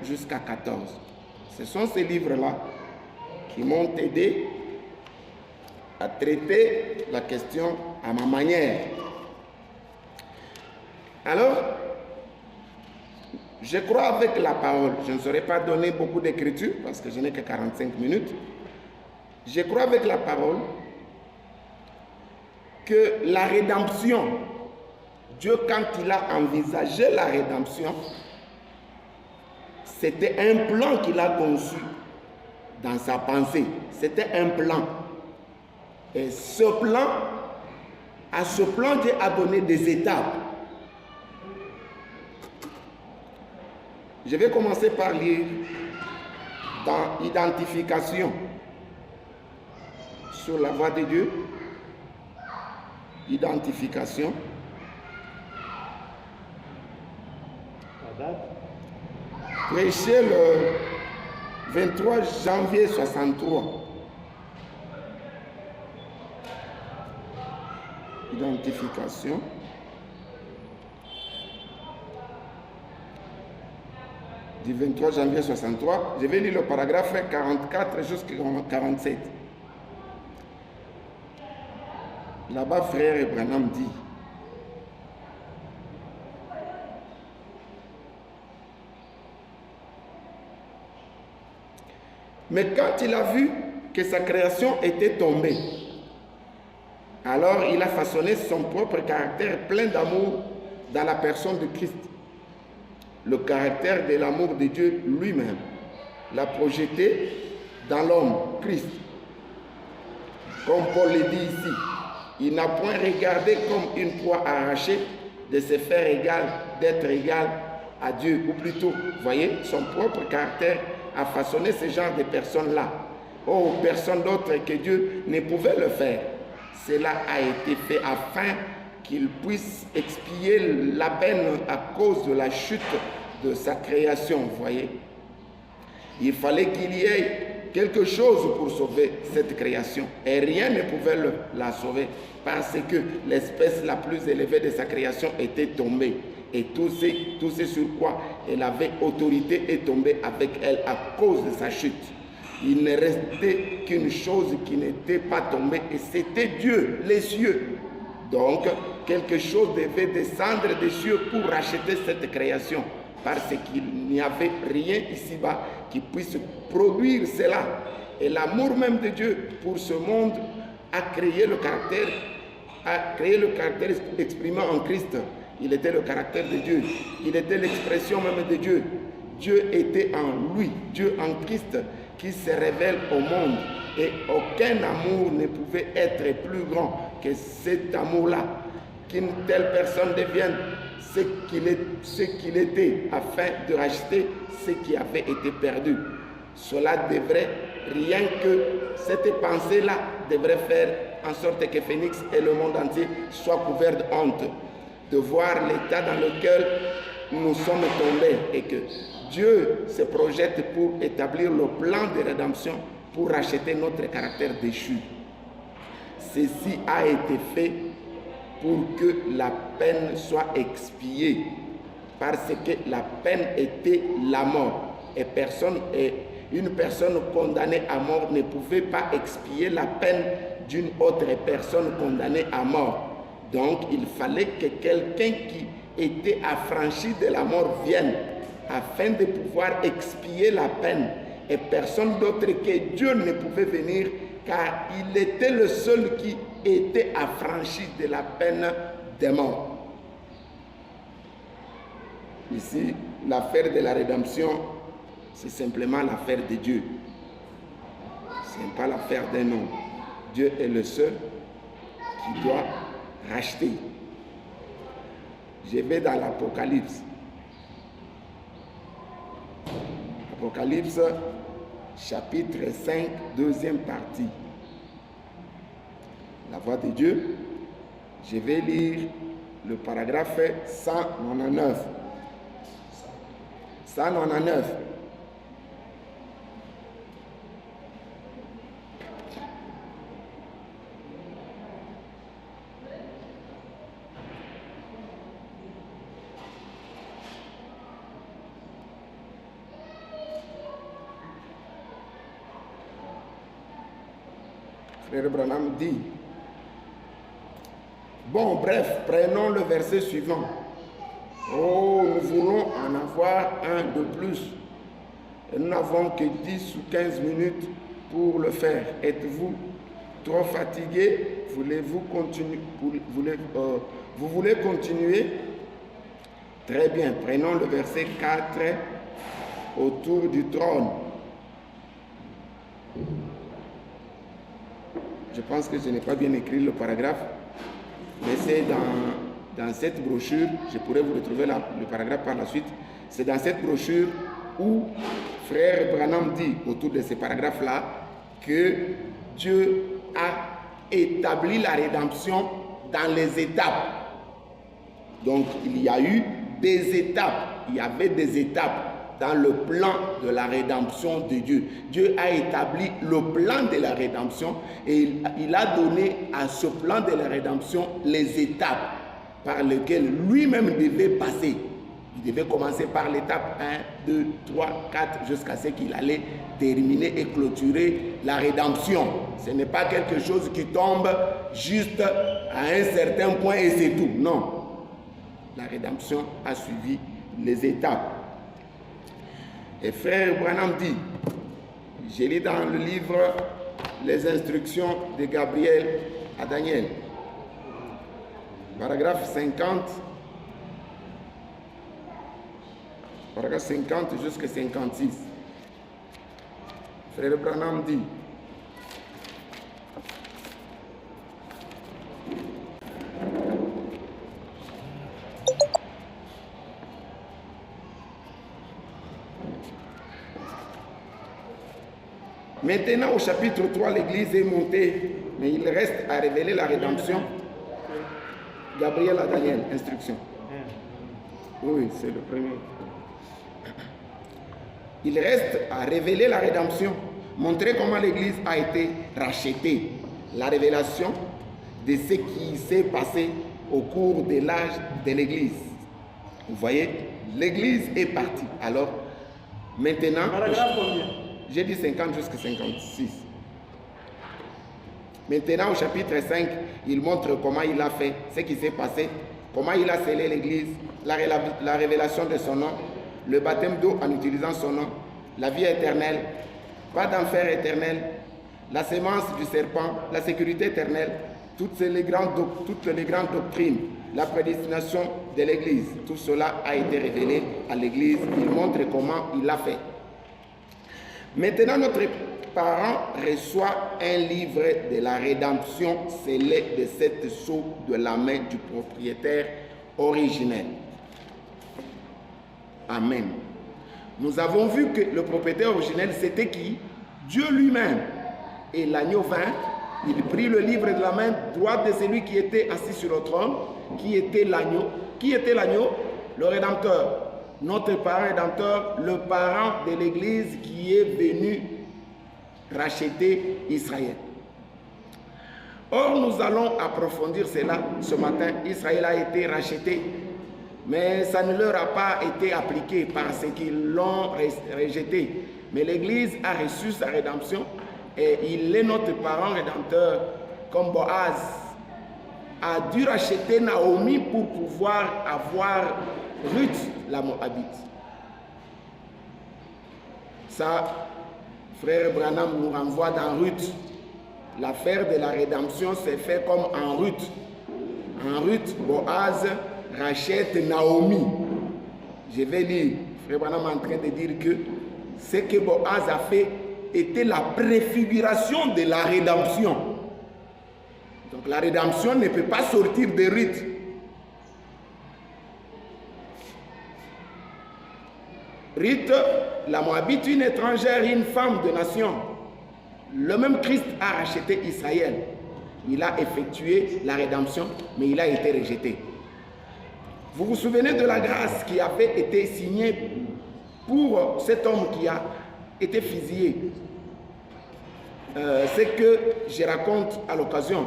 jusqu'à 14. Ce sont ces livres-là qui m'ont aidé à traiter la question à ma manière. Alors, je crois avec la parole, je ne saurais pas donner beaucoup d'écriture parce que je n'ai que 45 minutes. Je crois avec la parole que la rédemption, Dieu quand il a envisagé la rédemption, c'était un plan qu'il a conçu dans sa pensée. C'était un plan. Et à ce plan, Dieu a donné des étapes. Je vais commencer par lire dans identification sur la voie de Dieu, identification, prêché le 23 janvier 63. Identification. Du 23 janvier 63, je vais lire le paragraphe 44 jusqu'à 47. Là-bas, frère Branham dit: mais quand il a vu que sa création était tombée, alors il a façonné son propre caractère plein d'amour dans la personne de Christ. Le caractère de l'amour de Dieu lui-même l'a projeté dans l'homme, Christ. Comme Paul le dit ici, il n'a point regardé comme une proie arrachée de se faire égal, d'être égal à Dieu, ou plutôt, voyez, son propre caractère a façonné ce genre de personnes-là. Oh, personne d'autre que Dieu ne pouvait le faire. Cela a été fait afin qu'il puisse expier la peine à cause de la chute de sa création, vous voyez. Il fallait qu'il y ait quelque chose pour sauver cette création. Et rien ne pouvait la sauver parce que l'espèce la plus élevée de sa création était tombée. Et tout ce sur quoi elle avait autorité est tombé avec elle à cause de sa chute. Il ne restait qu'une chose qui n'était pas tombée et c'était Dieu, les cieux. Donc, quelque chose devait descendre des cieux pour racheter cette création. Parce qu'il n'y avait rien ici-bas qui puisse produire cela. Et l'amour même de Dieu pour ce monde a créé le caractère exprimé en Christ. Il était le caractère de Dieu. Il était l'expression même de Dieu. Dieu était en lui, Dieu en Christ, qui se révèle au monde. Et aucun amour ne pouvait être plus grand que cet amour-là. Qu'une telle personne devienne ce qu'il était, afin de racheter ce qui avait été perdu. Cela devrait, rien que cette pensée-là, devrait faire en sorte que Phoenix et le monde entier soient couverts de honte, de voir l'état dans lequel nous sommes tombés et que Dieu se projette pour établir le plan de rédemption pour racheter notre caractère déchu. Ceci a été fait pour que la peine soit expiée, parce que la peine était la mort. Et une personne condamnée à mort ne pouvait pas expier la peine d'une autre personne condamnée à mort. Donc il fallait que quelqu'un qui était affranchi de la mort vienne, afin de pouvoir expier la peine. Et personne d'autre que Dieu ne pouvait venir, car il était le seul qui était affranchi de la peine de mort. Ici, l'affaire de la rédemption, c'est simplement l'affaire de Dieu. Ce n'est pas l'affaire d'un homme. Dieu est le seul qui doit racheter. Je vais dans l'Apocalypse. Apocalypse, chapitre 5, deuxième partie. La voix de Dieu. Je vais lire le paragraphe 199. 199. Frère Branham dit, bon, bref, prenons le verset suivant. Oh, nous voulons en avoir un de plus. Et nous n'avons que 10 ou 15 minutes pour le faire. Êtes-vous trop fatigué? Voulez-vous continuer? Vous voulez continuer? Très bien, prenons le verset 4 autour du trône. Je pense que je n'ai pas bien écrit le paragraphe, mais c'est dans cette brochure, je pourrais vous retrouver le paragraphe par la suite, c'est dans cette brochure où Frère Branham dit autour de ces paragraphes-là que Dieu a établi la rédemption dans les étapes. Donc il y a eu des étapes, il y avait des étapes dans le plan de la rédemption de Dieu. Dieu a établi le plan de la rédemption et il a donné à ce plan de la rédemption les étapes par lesquelles lui-même devait passer. Il devait commencer par l'étape 1, 2, 3, 4 jusqu'à ce qu'il allait terminer et clôturer la rédemption. Ce n'est pas quelque chose qui tombe juste à un certain point et c'est tout. Non. La rédemption a suivi les étapes. Et frère Branham dit, j'ai lu dans le livre Les instructions de Gabriel à Daniel, paragraphe 50, paragraphe 50 jusqu'à 56. Frère Branham dit, maintenant, au chapitre 3, l'Église est montée, mais il reste à révéler la rédemption. Gabriel à Daniel, instruction. Oui, c'est le premier. Il reste à révéler la rédemption, montrer comment l'Église a été rachetée, la révélation de ce qui s'est passé au cours de l'âge de l'Église. Vous voyez, l'Église est partie. Alors, maintenant... J'ai dit 50 jusqu'à 56. Maintenant, au chapitre 5, il montre comment il a fait, ce qui s'est passé, comment il a scellé l'Église, la révélation de son nom, le baptême d'eau en utilisant son nom, la vie éternelle, pas d'enfer éternel, la sémence du serpent, la sécurité éternelle, toutes les grandes doctrines, la prédestination de l'Église. Tout cela a été révélé à l'Église. Il montre comment il l'a fait. Maintenant, notre parent reçoit un livre de la rédemption scellé de 7 sceaux de la main du propriétaire originel. Amen. Nous avons vu que le propriétaire originel, c'était qui? Dieu lui-même. Et l'agneau vint, il prit le livre de la main droite de celui qui était assis sur le trône, qui était l'agneau. Qui était l'agneau? Le Rédempteur. Notre parent rédempteur, le parent de l'Église qui est venu racheter Israël. Or, nous allons approfondir cela ce matin. Israël a été racheté, mais ça ne leur a pas été appliqué parce qu'ils l'ont rejeté. Mais l'Église a reçu sa rédemption et il est notre parent rédempteur, comme Boaz a dû racheter Naomi pour pouvoir avoir Ruth, la Moabite. Ça, frère Branham nous renvoie dans Ruth. L'affaire de la rédemption s'est fait comme en Ruth. En Ruth, Boaz rachète Naomi. Je vais lire. Frère Branham est en train de dire que ce que Boaz a fait était la préfiguration de la rédemption. Donc la rédemption ne peut pas sortir de Ruth. Ruth, la Moabite, une étrangère, une femme de nation. Le même Christ a racheté Israël. Il a effectué la rédemption, mais il a été rejeté. Vous vous souvenez de la grâce qui avait été signée pour cet homme qui a été fusillé. Ce que je raconte à l'occasion,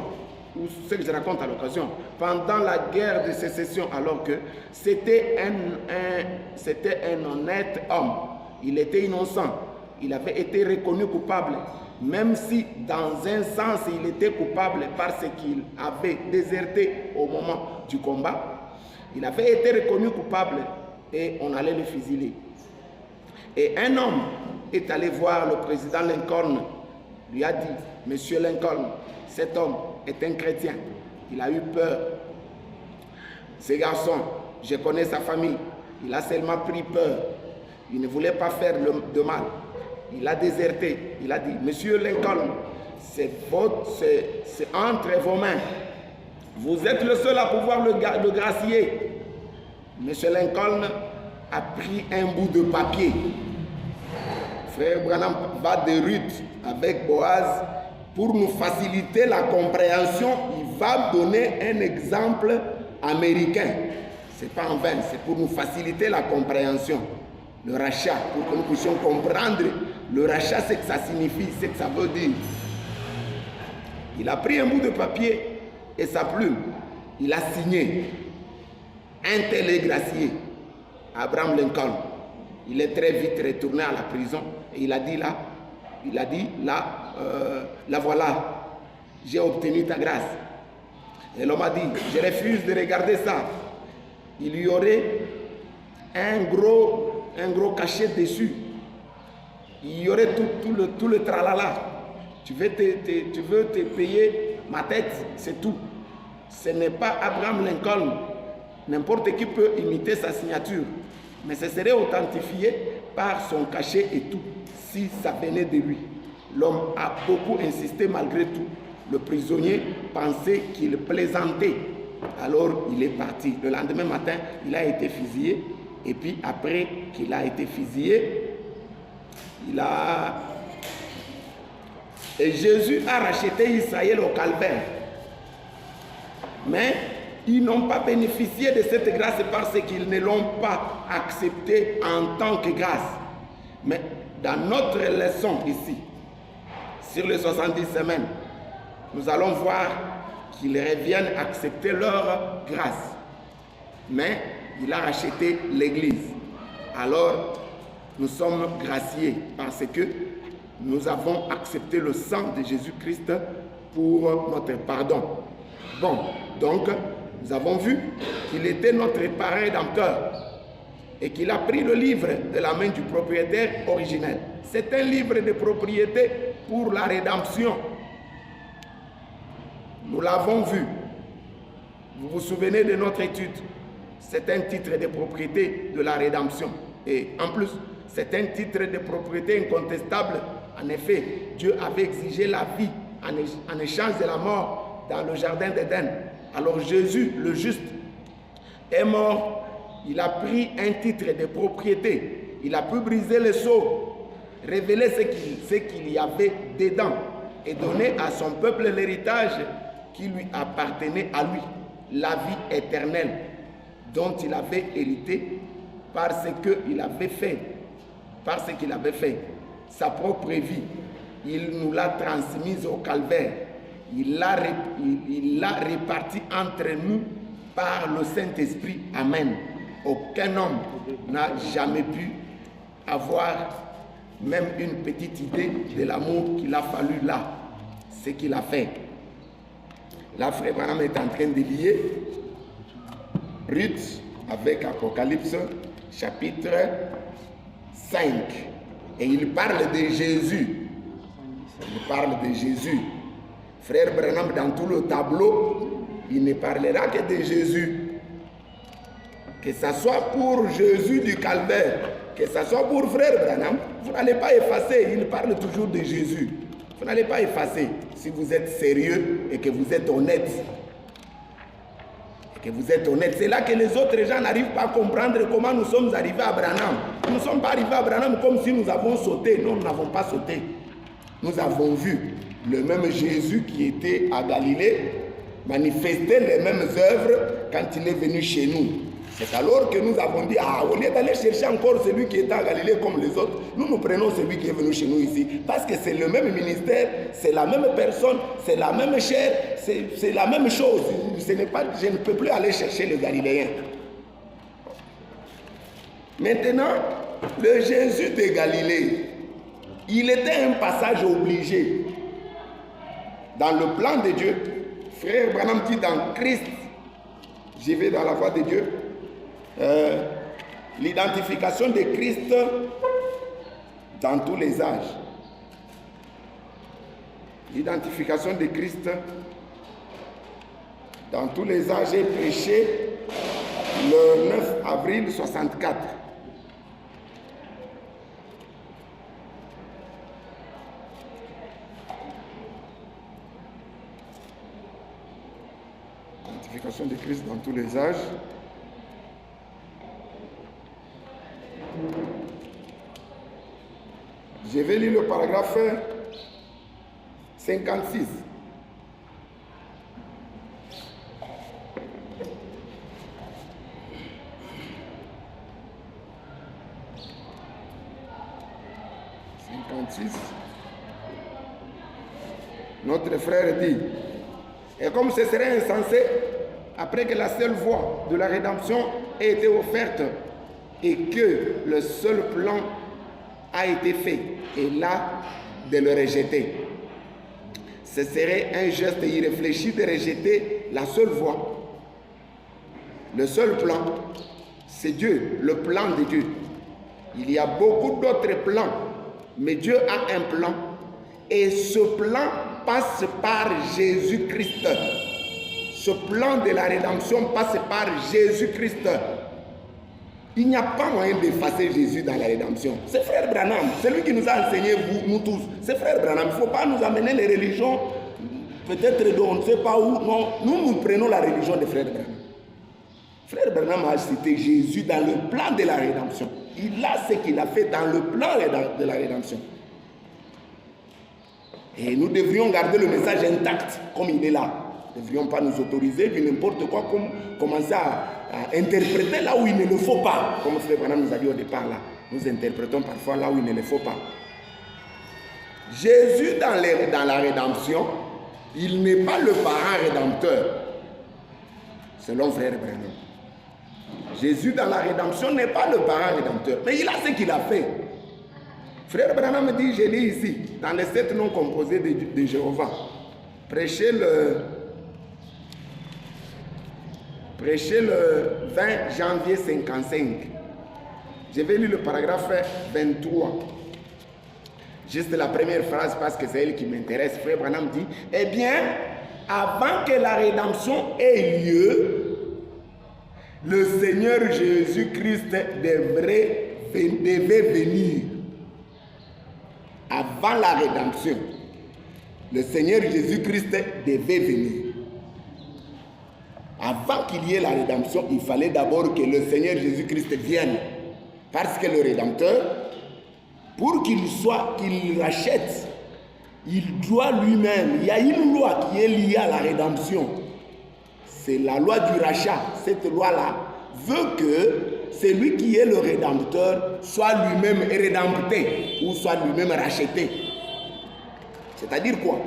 pendant la guerre de sécession, alors que c'était un honnête homme, il était innocent, il avait été reconnu coupable, même si dans un sens il était coupable parce qu'il avait déserté au moment du combat, il avait été reconnu coupable et on allait le fusiller. Et un homme est allé voir le président Lincoln, lui a dit, Monsieur Lincoln, cet homme est un chrétien. Il a eu peur. Ce garçon, je connais sa famille. Il a seulement pris peur. Il ne voulait pas faire de mal. Il a déserté. Il a dit, Monsieur Lincoln, c'est entre vos mains. Vous êtes le seul à pouvoir le gracier. Monsieur Lincoln a pris un bout de papier Frère Branham va de Ruth avec Boaz pour nous faciliter la compréhension. Il va donner un exemple américain. Ce n'est pas en vain, c'est pour nous faciliter la compréhension. Le rachat, pour que nous puissions comprendre le rachat, ce que ça signifie, ce que ça veut dire. Il a pris un bout de papier et sa plume. Il a signé. Un tel est gracié. Abraham Lincoln. Il est très vite retourné à la prison et il a dit là, voilà, j'ai obtenu ta grâce. Et l'homme a dit, je refuse de regarder ça. Il y aurait un gros cachet dessus. Il y aurait tout le tralala. Tu veux te payer ma tête, c'est tout. Ce n'est pas Abraham Lincoln. N'importe qui peut imiter sa signature. Mais ce serait authentifié par son cachet et tout, si ça venait de lui. L'homme a beaucoup insisté malgré tout. Le prisonnier pensait qu'il plaisantait. Alors il est parti. Le lendemain matin, il a été fusillé. Et puis après qu'il a été fusillé, Et Jésus a racheté Israël au calvaire. Mais ils n'ont pas bénéficié de cette grâce parce qu'ils ne l'ont pas acceptée en tant que grâce. Mais dans notre leçon ici, sur les 70 semaines, nous allons voir qu'ils reviennent accepter leur grâce. Mais il a racheté l'Église. Alors, nous sommes graciés parce que nous avons accepté le sang de Jésus-Christ pour notre pardon. Bon, donc, nous avons vu qu'il était notre parrain rédempteur et qu'il a pris le livre de la main du propriétaire originel. C'est un livre de propriété pour la rédemption. Nous l'avons vu. Vous vous souvenez de notre étude? C'est un titre de propriété de la rédemption. Et en plus, c'est un titre de propriété incontestable. En effet, Dieu avait exigé la vie en échange de la mort dans le jardin d'Éden. Alors Jésus, le juste, est mort. Il a pris un titre de propriété. Il a pu briser le sceau, révéler ce qu'il y avait dedans et donner à son peuple l'héritage qui lui appartenait à lui, la vie éternelle dont il avait hérité parce qu'il avait fait sa propre vie. Il nous l'a transmise au calvaire. Il l'a réparti entre nous par le Saint-Esprit. Amen. Aucun homme n'a jamais pu avoir même une petite idée de l'amour qu'il a fallu là, ce qu'il a fait. Là, Frère Branham est en train de lier Ruth avec Apocalypse chapitre 5. Et il parle de Jésus. Il parle de Jésus. Frère Branham, dans tout le tableau, il ne parlera que de Jésus. Que ce soit pour Jésus du calvaire, que ce soit pour Frère Branham, vous n'allez pas effacer. Il parle toujours de Jésus. Vous n'allez pas effacer si vous êtes sérieux et que vous êtes honnête. C'est là que les autres gens n'arrivent pas à comprendre comment nous sommes arrivés à Branham. Nous ne sommes pas arrivés à Branham comme si nous avons sauté. Non, nous n'avons pas sauté. Nous avons vu le même Jésus qui était à Galilée manifester les mêmes œuvres quand il est venu chez nous. C'est alors que nous avons dit, au lieu d'aller chercher encore celui qui était à Galilée comme les autres, nous prenons celui qui est venu chez nous ici. Parce que c'est le même ministère, c'est la même personne, c'est la même chair, c'est la même chose. Je ne peux plus aller chercher les Galiléens. Maintenant, le Jésus de Galilée, il était un passage obligé. Dans le plan de Dieu, Frère Branham dit dans Christ, j'y vais dans la voie de Dieu, l'identification de Christ dans tous les âges. L'identification de Christ dans tous les âges est prêché le 9 avril 1964. L'identification de Christ dans tous les âges. Je vais lire le paragraphe 56. Notre frère dit, et comme ce serait insensé, après que la seule voie de la rédemption ait été offerte et que le seul plan a été fait, et là, de le rejeter. Ce serait un geste irréfléchi de rejeter la seule voie. Le seul plan, c'est Dieu, le plan de Dieu. Il y a beaucoup d'autres plans, mais Dieu a un plan. Et ce plan passe par Jésus-Christ. Ce plan de la rédemption passe par Jésus-Christ. Il n'y a pas moyen d'effacer Jésus dans la rédemption. C'est frère Branham, c'est lui qui nous a enseigné, nous tous. C'est frère Branham. Il ne faut pas nous amener les religions, peut-être on ne sait pas où. Non, nous prenons la religion de frère Branham. Frère Branham a cité Jésus dans le plan de la rédemption. Il a ce qu'il a fait dans le plan de la rédemption. Et nous devrions garder le message intact comme il est là. Nous ne devrions pas nous autoriser de n'importe quoi, commencer à interpréter là où il ne le faut pas. Comme Frère Branham nous a dit au départ là. Nous interprétons parfois là où il ne le faut pas. Jésus dans la rédemption, il n'est pas le parent rédempteur. Selon Frère Branham. Jésus dans la rédemption n'est pas le parent rédempteur. Mais il a ce qu'il a fait. Frère Branham me dit, je lis ici, dans les 7 noms composés de Jéhovah, prêchez le 20 janvier 55. Je vais lire le paragraphe 23. Juste la première phrase parce que c'est elle qui m'intéresse. Frère Branham dit, eh bien, avant que la rédemption ait lieu, le Seigneur Jésus-Christ devait venir. Avant la rédemption, le Seigneur Jésus-Christ devait venir. Avant qu'il y ait la rédemption, il fallait d'abord que le Seigneur Jésus-Christ vienne. Parce que le Rédempteur, pour qu'il rachète, il doit lui-même. Il y a une loi qui est liée à la rédemption. C'est la loi du rachat. Cette loi-là veut que celui qui est le Rédempteur soit lui-même rédempté ou soit lui-même racheté. C'est-à-dire quoi?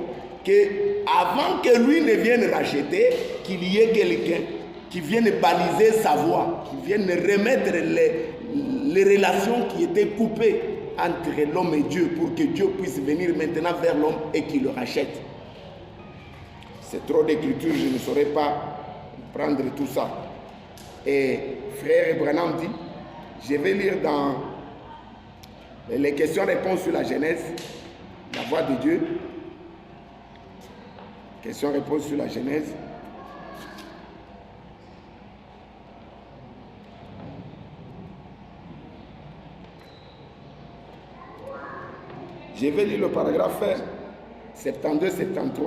Qu'avant que lui ne vienne racheter, qu'il y ait quelqu'un qui vienne baliser sa voie, qui vienne remettre les relations qui étaient coupées entre l'homme et Dieu pour que Dieu puisse venir maintenant vers l'homme et qu'il le rachète. C'est trop d'écriture, je ne saurais pas prendre tout ça. Et frère Branham dit, je vais lire dans les questions-réponses sur la Genèse, la voix de Dieu. Questions-réponses sur la Genèse. Je vais lire le paragraphe 72-73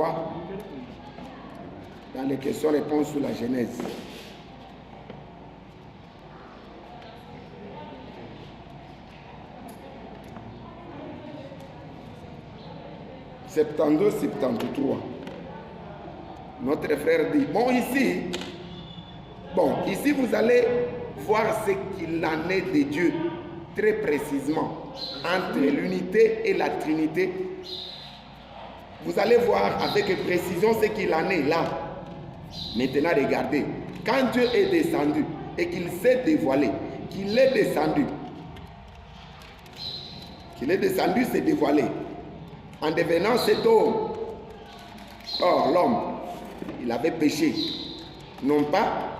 dans les questions-réponses sur la Genèse. « 72-73. Notre frère dit, ici vous allez voir ce qu'il en est de Dieu très précisément entre l'unité et la Trinité. Vous allez voir avec précision ce qu'il en est là. Maintenant regardez, quand Dieu est descendu et qu'il s'est dévoilé, qu'il est descendu, s'est dévoilé en devenant cet homme. Or l'homme, il avait péché, non pas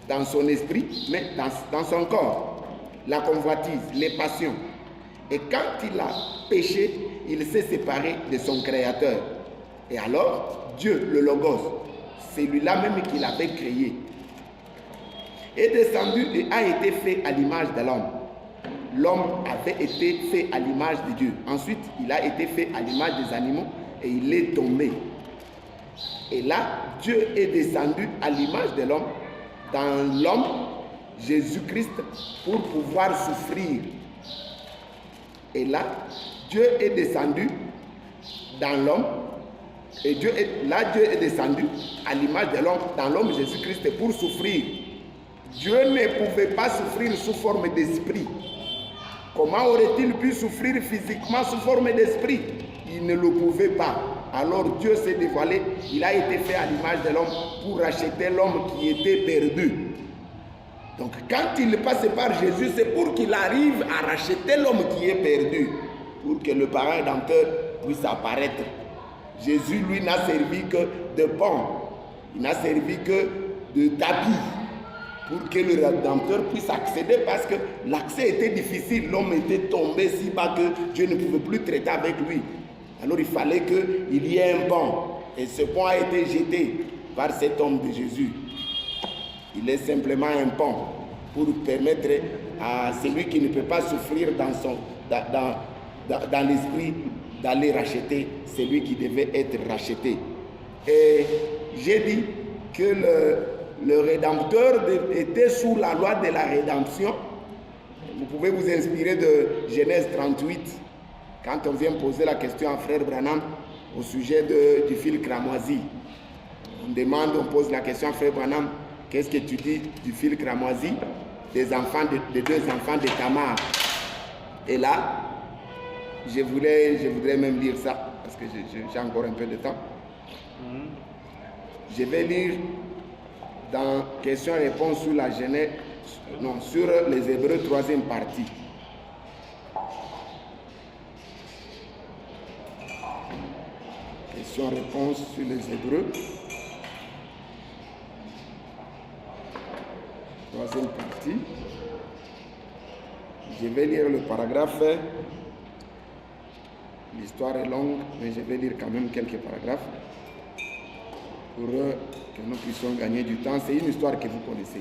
dans son esprit, mais dans son corps, la convoitise, les passions. Et quand il a péché, il s'est séparé de son Créateur. Et alors, Dieu, le Logos, celui-là même qu'il avait créé, est descendu et a été fait à l'image de l'homme. L'homme avait été fait à l'image de Dieu. Ensuite, il a été fait à l'image des animaux et il est tombé. Et là, Dieu est descendu à l'image de l'homme, dans l'homme, Jésus-Christ, pour pouvoir souffrir. Et là, Dieu est descendu dans l'homme. Et Dieu est descendu à l'image de l'homme, dans l'homme Jésus-Christ pour souffrir. Dieu ne pouvait pas souffrir sous forme d'esprit. Comment aurait-il pu souffrir physiquement sous forme d'esprit? Il ne le pouvait pas. Alors Dieu s'est dévoilé, il a été fait à l'image de l'homme pour racheter l'homme qui était perdu. Donc quand il passe par Jésus, c'est pour qu'il arrive à racheter l'homme qui est perdu, pour que le parent rédempteur puisse apparaître. Jésus, lui, n'a servi que de pont, il n'a servi que de tapis, pour que le rédempteur puisse accéder, parce que l'accès était difficile, l'homme était tombé si bas que Dieu ne pouvait plus traiter avec lui. Alors il fallait qu'il y ait un pont, et ce pont a été jeté par cet homme de Jésus. Il est simplement un pont pour permettre à celui qui ne peut pas souffrir dans l'esprit d'aller racheter celui qui devait être racheté. Et j'ai dit que le Rédempteur était sous la loi de la rédemption. Vous pouvez vous inspirer de Genèse 38, quand on vient poser la question à Frère Branham au sujet du fil cramoisi. On pose la question à Frère Branham, qu'est-ce que tu dis du fil cramoisi des deux enfants de Tamar? Et là, je voudrais même lire ça, parce que j'ai encore un peu de temps. Je vais lire dans question-réponse sur la Genèse, non, sur les Hébreux, 3e partie. Question-réponse sur les Hébreux, 3e partie. Je vais lire le paragraphe. L'histoire est longue, mais je vais lire quand même quelques paragraphes pour que nous puissions gagner du temps. C'est une histoire que vous connaissez.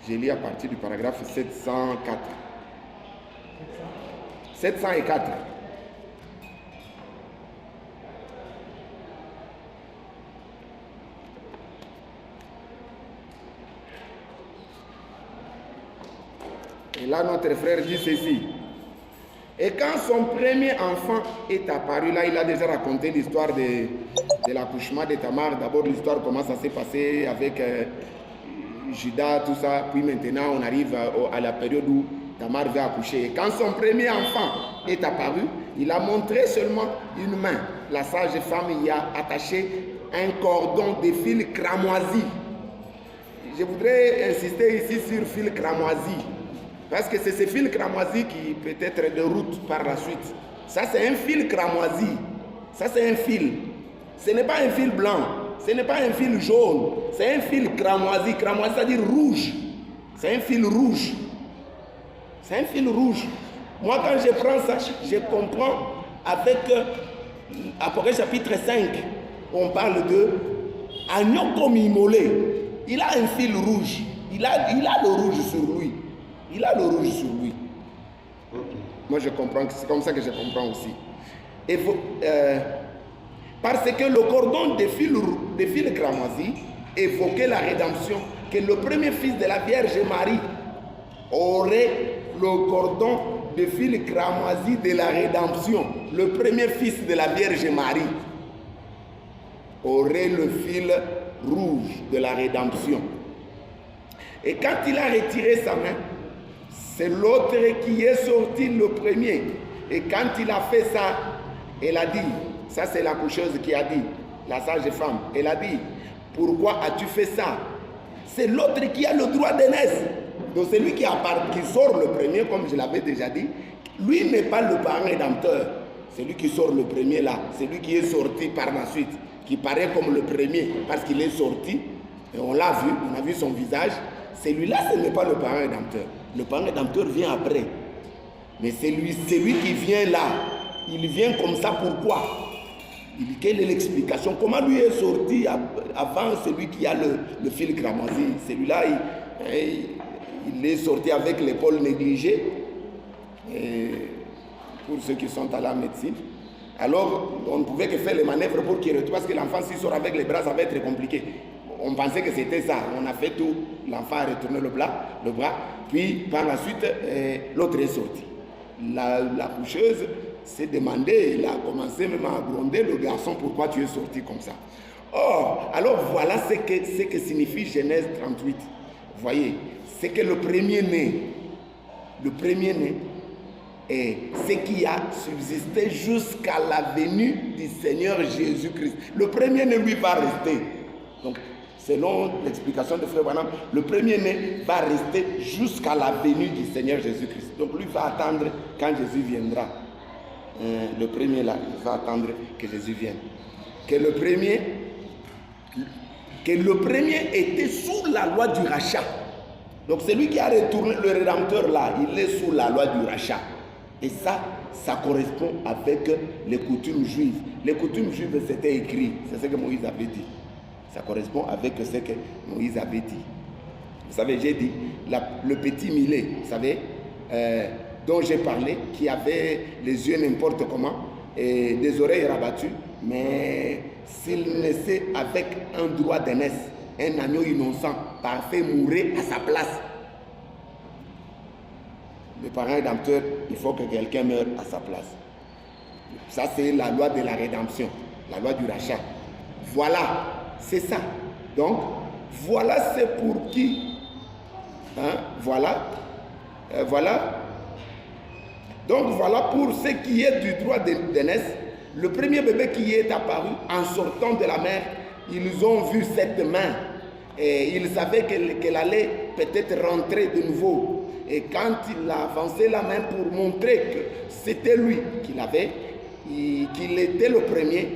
Je lis à partir du paragraphe 704. 704. Et là, notre frère dit ceci. Et quand son premier enfant est apparu, là il a déjà raconté l'histoire de l'accouchement de Tamar. D'abord l'histoire, comment ça s'est passé avec Judas, tout ça. Puis maintenant on arrive à la période où Tamar va accoucher. Et quand son premier enfant est apparu, il a montré seulement une main. La sage femme y a attaché un cordon de fil cramoisi. Je voudrais insister ici sur fil cramoisi. Parce que c'est ce fil cramoisi qui peut être de route par la suite. Ça, c'est un fil cramoisi. Ça, c'est un fil. Ce n'est pas un fil blanc. Ce n'est pas un fil jaune. C'est un fil cramoisi. Cramoisi, c'est-à-dire rouge. C'est un fil rouge. C'est un fil rouge. Moi, quand je prends ça, je comprends avec Apocalypse chapitre 5. On parle de agneau comme immolé. Il a un fil rouge. Il a le rouge sur lui. Il a le rouge sur lui. Moi, je comprends, c'est comme ça que je comprends aussi. Et parce que le cordon de fil cramoisi évoquait la rédemption, que le premier fils de la Vierge Marie aurait le cordon de fil cramoisi de la rédemption. Le premier fils de la Vierge Marie aurait le fil rouge de la rédemption. Et quand il a retiré sa main, c'est l'autre qui est sorti le premier. Et quand il a fait ça, elle a dit, ça c'est la coucheuse qui a dit, la sage femme, elle a dit, pourquoi as-tu fait ça? C'est l'autre qui a le droit d'aînesse. Donc c'est lui qui sort le premier, comme je l'avais déjà dit. Lui n'est pas le parent rédempteur. C'est lui qui sort le premier là. C'est lui qui est sorti par la suite, qui paraît comme le premier parce qu'il est sorti. Et on l'a vu, on a vu son visage. Celui-là, ce n'est pas le parent rédempteur. Le parent rédempteur vient après. Mais c'est lui qui vient là. Il vient comme ça, pourquoi? Quelle est l'explication? Comment lui est sorti avant celui qui a le fil cramoisi? Celui-là, il est sorti avec l'épaule négligée. Et pour ceux qui sont à la médecine. Alors, on ne pouvait que faire les manœuvres pour qu'il retrouve, parce que l'enfant, s'il sort avec les bras, ça va être compliqué. On pensait que c'était ça. On a fait tout. L'enfant a retourné le bras. Puis, par la suite, l'autre est sorti. La coucheuse s'est demandé, il a commencé même à gronder le garçon, pourquoi tu es sorti comme ça. Or, alors voilà ce que signifie Genèse 38. Vous voyez, c'est que le premier-né est ce qui a subsisté jusqu'à la venue du Seigneur Jésus-Christ. Le premier-né, lui, va rester. Donc, selon l'explication de Frère Branham, le premier-né va rester jusqu'à la venue du Seigneur Jésus-Christ. Donc, lui va attendre quand Jésus viendra. Le premier là, il va attendre que Jésus vienne. Que le premier était sous la loi du rachat. Donc celui qui a retourné le Rédempteur là, il est sous la loi du rachat. Et ça correspond avec les coutumes juives. Les coutumes juives, c'était écrit. C'est ce que Moïse avait dit. Ça correspond avec ce que Moïse avait dit. Vous savez, j'ai dit, le petit Milé, vous savez, dont j'ai parlé, qui avait les yeux n'importe comment, et des oreilles rabattues, mais s'il naissait avec un droit d'aînesse, un agneau innocent, parfait, mourait à sa place. Le parent rédempteur, il faut que quelqu'un meure à sa place. Ça, c'est la loi de la rédemption, la loi du rachat. Voilà, c'est ça. Donc, voilà, c'est pour qui. Voilà. Donc, voilà pour ce qui est du droit d'aînesse. Le premier bébé qui est apparu en sortant de la mer, ils ont vu cette main et ils savaient qu'elle allait peut-être rentrer de nouveau. Et quand il a avancé la main pour montrer que c'était lui qu'il était le premier,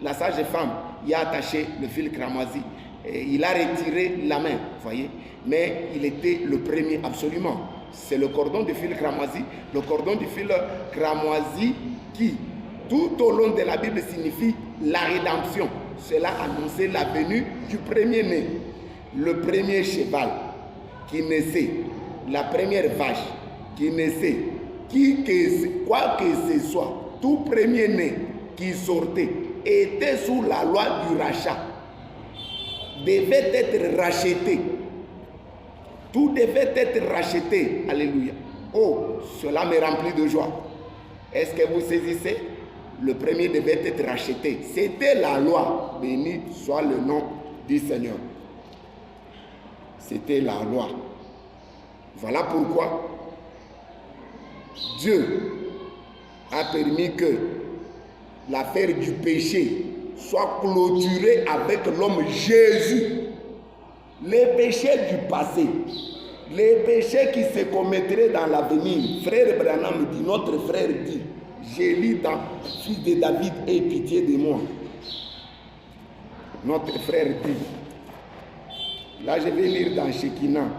la sage femme y a attaché le fil cramoisi et il a retiré la main, vous voyez. Mais il était le premier absolument. C'est le cordon du fil cramoisi, le cordon du fil cramoisi qui, tout au long de la Bible, signifie la rédemption. Cela annonçait la venue du premier-né, le premier cheval qui naissait, la première vache qui naissait, quoi que ce soit, tout premier-né qui sortait était sous la loi du rachat, devait être racheté. Tout devait être racheté. Alléluia. Oh, cela me remplit de joie. Est-ce que vous saisissez? Le premier devait être racheté. C'était la loi. Béni soit le nom du Seigneur. C'était la loi. Voilà pourquoi Dieu a permis que l'affaire du péché soit clôturée avec l'homme Jésus. Les péchés du passé, les péchés qui se commettraient dans l'avenir, frère Branham dit, notre frère dit, j'ai lu dans Fils de David, aie pitié de moi. Notre frère dit, là je vais lire dans Shekinah,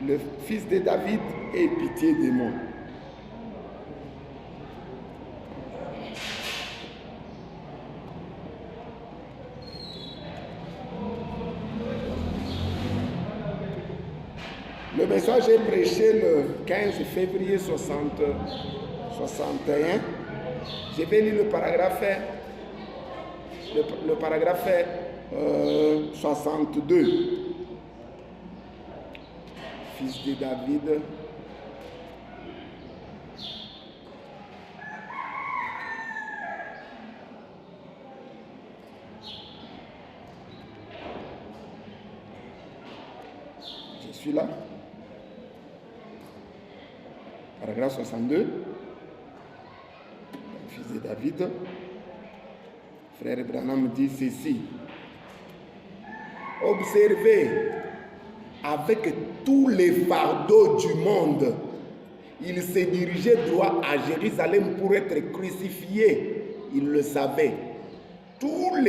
le Fils de David, aie pitié de moi. Le message est prêché le 15 février 61. Je vais lire le paragraphe 62. Fils de David. Je suis là. Paragraphe 62, fils de David, frère Branham dit ceci. Observez avec tous les fardeaux du monde, il se dirigeait droit à Jérusalem pour être crucifié. Il le savait. Tous les